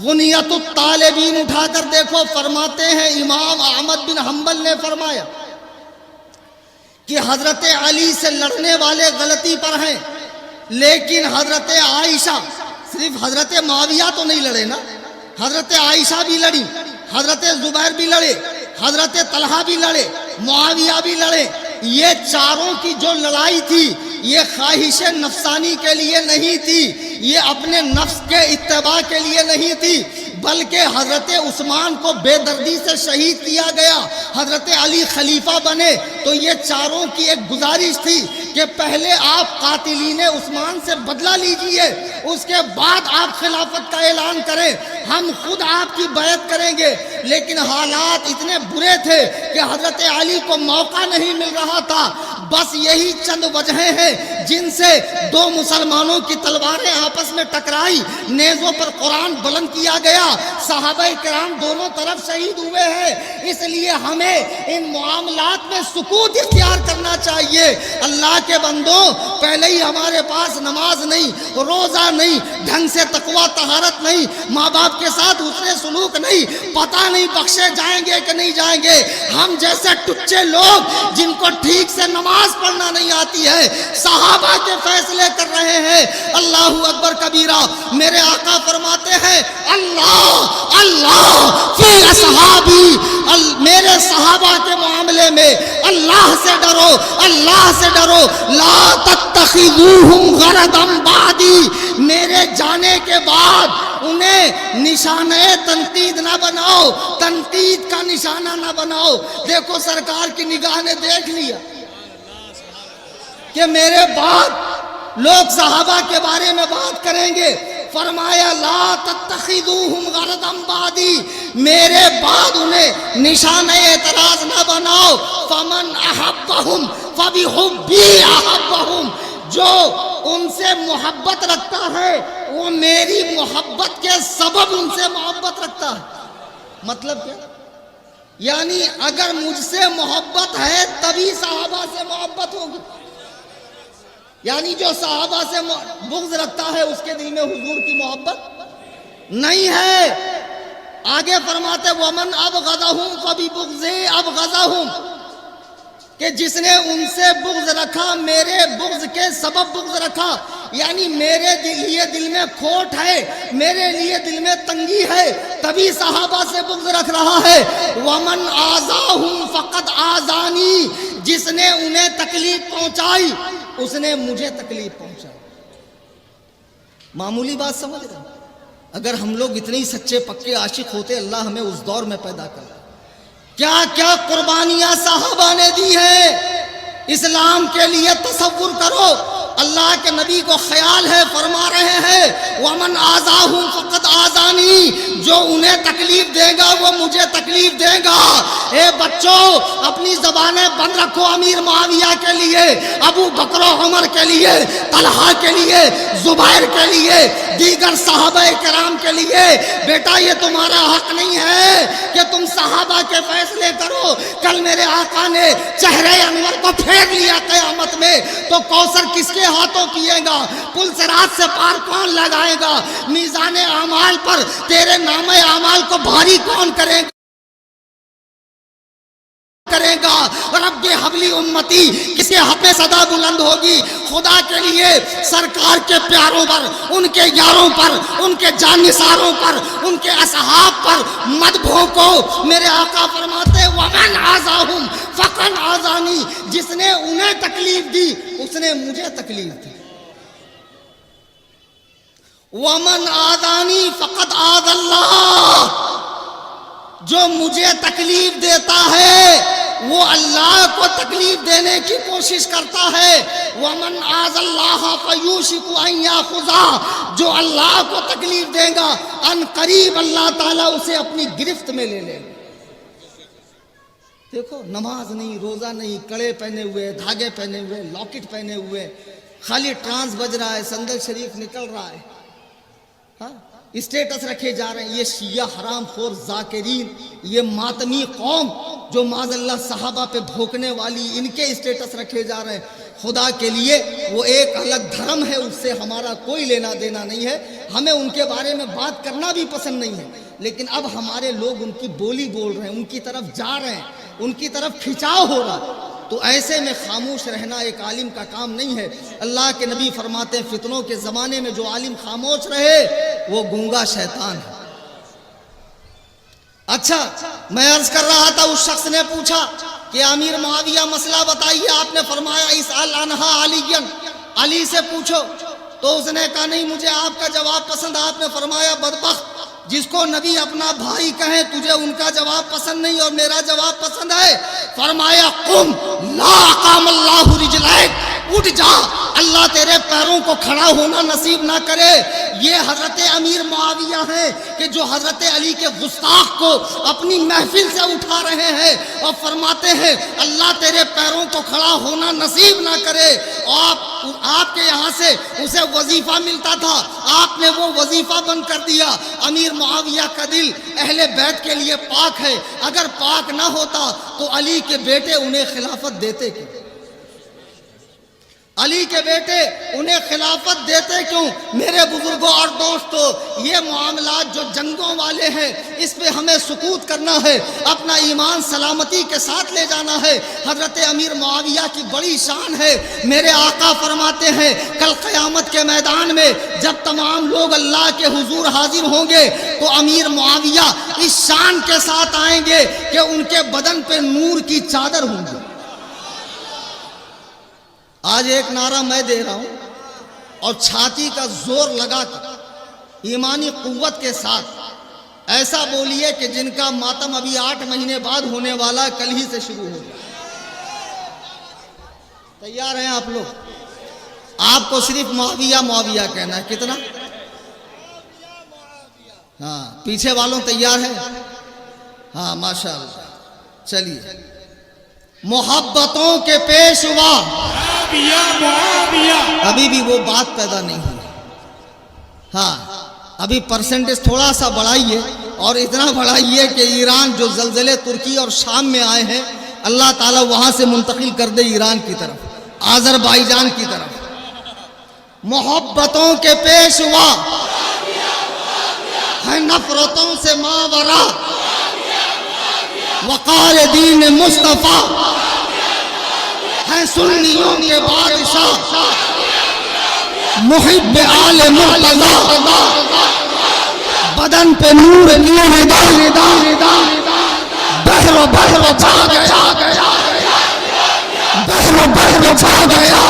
S1: غنیت الطالبین اٹھا کر دیکھو، فرماتے ہیں امام احمد بن حنبل نے فرمایا کہ حضرت علی سے لڑنے والے غلطی پر ہیں، لیکن حضرت عائشہ، صرف حضرت معاویہ تو نہیں لڑے نا، حضرت عائشہ بھی لڑی، حضرت زبیر بھی لڑے، حضرت طلحہ بھی لڑے، معاویہ بھی لڑے۔ یہ چاروں کی جو لڑائی تھی یہ خواہش نفسانی کے لیے نہیں تھی، یہ اپنے نفس کے اتباع کے لیے نہیں تھی، بلکہ حضرت عثمان کو بے دردی سے شہید کیا گیا، حضرت علی خلیفہ بنے تو یہ چاروں کی ایک گزارش تھی کہ پہلے آپ قاتلین عثمان سے بدلہ لیجئے، اس کے بعد آپ خلافت کا اعلان کریں، ہم خود آپ کی بیعت کریں گے۔ لیکن حالات اتنے برے تھے کہ حضرت علی کو موقع نہیں مل رہا تھا۔ بس یہی چند وجہیں ہیں جن سے دو مسلمانوں کی تلواریں آپس میں ٹکرائی، نیزوں پر قرآن بلند کیا گیا، صحابہ کرام دونوں طرف شہید ہوئے ہیں۔ اس لیے ہمیں ان معاملات میں سکوت اختیار کرنا چاہیے۔ اللہ کے بندوں، پہلے ہی ہمارے پاس نماز نہیں، روزہ نہیں، ڈھنگ سے تقویٰ طہارت نہیں، ماں باپ کے ساتھ حسن سلوک نہیں، پتہ نہیں بخشے جائیں گے کہ نہیں جائیں گے۔ ہم جیسے ٹچے لوگ جن کو ٹھیک سے نماز پڑھنا نہیں آتی ہے، صحابہ کے فیصلے کر رہے ہیں۔ اللہ اکبر کبیرہ۔ میرے آقا فرماتے ہیں اللہ اللہ فی اصحابی، میرے صحابہ کے معاملے میں اللہ سے ڈرو، اللہ سے ڈرو۔ لا تتخذوہم غرضا بعدی، میرے جانے کے بعد انہیں نشانہ تنقید نہ بناؤ، تنقید کا نشانہ نہ بناؤ۔ دیکھو سرکار کی نگاہ نے دیکھ لیا کہ میرے بعد لوگ صحابہ کے بارے میں بات کریں گے، فرمایا لا تتخذوہم غرضا بعدی، میرے بعد انہیں نشانہ اعتراض نہ بناؤ۔ فمن احبہم فبحبی احبہم، جو ان سے محبت رکھتا ہے وہ میری محبت کے سبب ان سے محبت رکھتا ہے۔ مطلب کیا؟ یعنی اگر مجھ سے محبت ہے تبھی صحابہ سے محبت ہوگی، یعنی جو صحابہ سے بغض رکھتا ہے اس کے دل میں حضور کی محبت نہیں ہے۔ آگے فرماتے وَمَنْ أَبْغَضَهُمْ فَبِبُغْضِهِ أَبْغَضَهُمْ، کہ جس نے ان سے بغض رکھا، میرے بغض کے سبب بغض رکھا، یعنی میرے لیے دل میں کھوٹ ہے، میرے لیے دل میں تنگی ہے، تبھی صحابہ سے بغض رکھ رہا ہے۔ وَمَنْ آذَاهُمْ فَقَدْ آذَانِي، جس نے انہیں تکلیف پہنچائی اس نے مجھے تکلیف پہنچائی۔ معمولی بات سمجھ رہے ہیں؟ اگر ہم لوگ اتنے ہی سچے پکے عاشق ہوتے، اللہ ہمیں اس دور میں پیدا کرتا۔ کیا کیا قربانیاں صحابہ نے دی ہیں اسلام کے لیے، تصور کرو۔ اللہ کے نبی کو خیال ہے، فرما رہے ہیں وَمَنْ آذَاهُمْ فَقَدْ آذَانِي، جو انہیں تکلیف دے گا وہ مجھے تکلیف دے گا۔ اے بچوں، اپنی زبانیں بند رکھو، امیر معاویہ کے لیے، ابو بکر و عمر کے لیے، طلحہ کے لیے، زبیر کے لیے، دیگر صحابہ کرام کے لیے۔ بیٹا یہ تمہارا حق نہیں ہے کہ تم صحابہ کے فیصلے کرو۔ کل میرے آقا نے چہرے انور کو پھینک لیا قیامت میں تو کوثر کس کے ہاتھوں پیے گا؟ پل صراط سے پار کون لگائے گا؟ میزان اعمال پر تیرے نام اعمال کو بھاری کون کرے گا؟ رب حبلی امتی، کسی حق میں صدا بلند ہوگی؟ خدا کے لیے سرکار کے پیاروں پر، ان کے یاروں پر، ان کے جانثاروں پر، ان کے اصحاب پر مت بھونکو۔ میرے آقا فرماتے وَمَنْ آذَاهُمْ فَقَدْ آذَانِي، جس نے انہیں تکلیف دی اس نے مجھے تکلیف دی۔ وَمَنْ آذَانِي فَقَدْ آذَى اللَّهُ، جو مجھے تکلیف دیتا ہے وہ اللہ کو تکلیف دینے کی کوشش کرتا ہے۔ وَمَنْ آذَى اللَّهَ فَيُوشِكُ أَنْ يَأْخُذَهُ، جو اللہ کو تکلیف دے گا ان قریب اللہ تعالیٰ اسے اپنی گرفت میں لے لے گا۔ دیکھو، نماز نہیں، روزہ نہیں، کڑے پہنے ہوئے، دھاگے پہنے ہوئے، لاکٹ پہنے ہوئے، خالی ٹرانس بج رہا ہے، سندل شریف نکل رہا ہے، ہاں اسٹیٹس رکھے جا رہے ہیں. یہ شیعہ حرام خور ذاکرین، یہ ماتمی قوم جو معاذ اللہ صحابہ پہ بھوکنے والی، ان کے اسٹیٹس رکھے جا رہے ہیں. خدا کے لیے وہ ایک الگ دھرم ہے، اس سے ہمارا کوئی لینا دینا نہیں ہے، ہمیں ان کے بارے میں بات کرنا بھی پسند نہیں ہے. لیکن اب ہمارے لوگ ان کی بولی بول رہے ہیں، ان کی طرف جا رہے ہیں، ان کی طرف کھنچاؤ ہو رہا ہے، تو ایسے میں خاموش رہنا ایک عالم کا کام نہیں ہے. اللہ کے نبی فرماتے ہیں فتنوں کے زمانے میں جو عالم خاموش رہے وہ گونگا شیطان ہے. اچھا میں عرض کر رہا تھا، اس شخص نے پوچھا کہ امیر معاویہ مسئلہ بتائیے. آپ نے فرمایا اسأل عنہا علیًا، علی سے پوچھو. تو اس نے کہا نہیں مجھے آپ کا جواب پسند. آپ نے فرمایا بدبخت، جس کو نبی اپنا بھائی کہیں تجھے ان کا جواب پسند نہیں اور میرا جواب پسند ہے. فرمایا قم لا اقام اللہ رجلیک، اٹھ جا، اللہ تیرے پیروں کو کھڑا ہونا نصیب نہ کرے. یہ حضرت امیر معاویہ ہیں کہ جو حضرت علی کے گستاخ کو اپنی محفل سے اٹھا رہے ہیں اور فرماتے ہیں اللہ تیرے پیروں کو کھڑا ہونا نصیب نہ کرے. آپ کے یہاں سے اسے وظیفہ ملتا تھا، آپ نے وہ وظیفہ بند کر دیا. امیر معاویہ کا دل اہل بیت کے لیے پاک ہے، اگر پاک نہ ہوتا تو علی کے بیٹے انہیں خلافت دیتے کیوں؟ علی کے بیٹے انہیں خلافت دیتے کیوں؟ میرے بزرگوں اور دوستوں، یہ معاملات جو جنگوں والے ہیں اس پہ ہمیں سکوت کرنا ہے، اپنا ایمان سلامتی کے ساتھ لے جانا ہے. حضرت امیر معاویہ کی بڑی شان ہے. میرے آقا فرماتے ہیں کل قیامت کے میدان میں جب تمام لوگ اللہ کے حضور حاضر ہوں گے تو امیر معاویہ اس شان کے ساتھ آئیں گے کہ ان کے بدن پہ نور کی چادر ہوں گی. آج ایک نعرہ میں دے رہا ہوں اور چھاتی کا زور لگا کر ایمانی قوت کے ساتھ ایسا بولیے کہ جن کا ماتم ابھی 8 مہینے بعد ہونے والا کل ہی سے شروع ہو گیا. تیار ہیں آپ لوگ؟ آپ کو صرف معاویہ معاویہ کہنا ہے. کتنا؟ ہاں پیچھے والوں تیار ہیں؟ ہاں ماشاءاللہ. چلیے محبتوں کے پیشوا، ابھی بھی وہ بات پیدا نہیں ہوئی. ہاں ابھی پرسنٹیج تھوڑا سا بڑھائیے اور اتنا بڑھائیے کہ ایران جو زلزلے ترکی اور شام میں آئے ہیں اللہ تعالیٰ وہاں سے منتقل کر دے ایران کی طرف، آذربائیجان کی طرف. محبتوں کے پیشوا ہے نفرتوں سے ماورا، وقار دین مصطفیٰ ہے سنیوں کے بادشاہ، محب آل مرتضی بدن پہ نور ندا، بحر چھا گیا، بحر چھا گیا،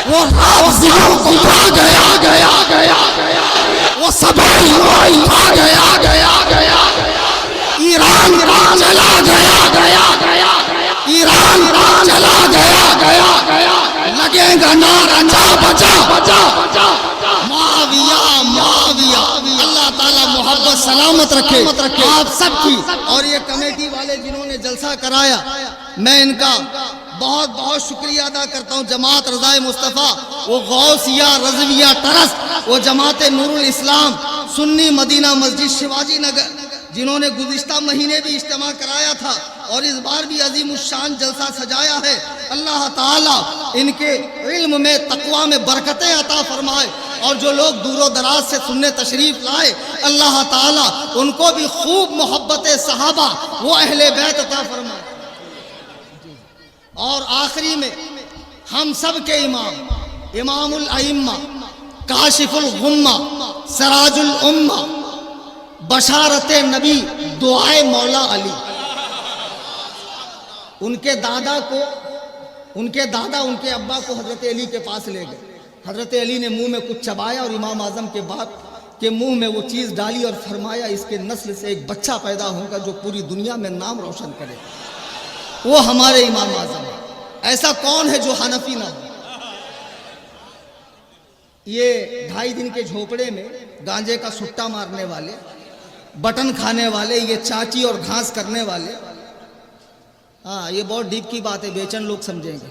S1: وہ حافظوں کو کھا گیا، وہ سبائی کھا گیا، ایران چلا گیا، ایران چلا گیا، لگے گا نعرہ بچا معاویہ معاویہ. اللہ تعالیٰ محبت سلامت رکھے آپ سب کی. اور یہ کمیٹی والے جنہوں نے جلسہ کرایا میں ان کا بہت بہت شکریہ ادا کرتا ہوں. جماعت رضائے مصطفیٰ، وہ غوثیہ رضویہ ٹرسٹ، وہ جماعت نور الاسلام، سنی مدینہ مسجد شیواجی نگر، جنہوں نے گزشتہ مہینے بھی اجتماع کرایا تھا اور اس بار بھی عظیم الشان جلسہ سجایا ہے. اللہ تعالیٰ ان کے علم میں تقوی میں برکتیں عطا فرمائے، اور جو لوگ دور و دراز سے سننے تشریف لائے اللہ تعالیٰ ان کو بھی خوب محبت صحابہ وہ اہل بیت عطا فرمائے. اور آخری میں ہم سب کے امام الائمہ، کاشف الغمہ، سراج الامہ، بشارت نبی، دعائے مولا علی، ان کے دادا ان کے ابا کو حضرت علی کے پاس لے گئے. حضرت علی نے منہ میں کچھ چبایا اور امام اعظم کے باپ کے منہ میں وہ چیز ڈالی اور فرمایا اس کے نسل سے ایک بچہ پیدا ہوگا جو پوری دنیا میں نام روشن کرے. وہ ہمارے امام اعظم ہیں. ایسا کون ہے جو حنفی نہ ہو؟ یہ 2.5 دن کے جھوپڑے میں گانجے کا سٹا مارنے والے، بٹن کھانے والے، یہ چاچی اور گھاس کرنے والے، ہاں یہ بہت ڈیپ کی بات ہے، بیچن لوگ سمجھیں گے.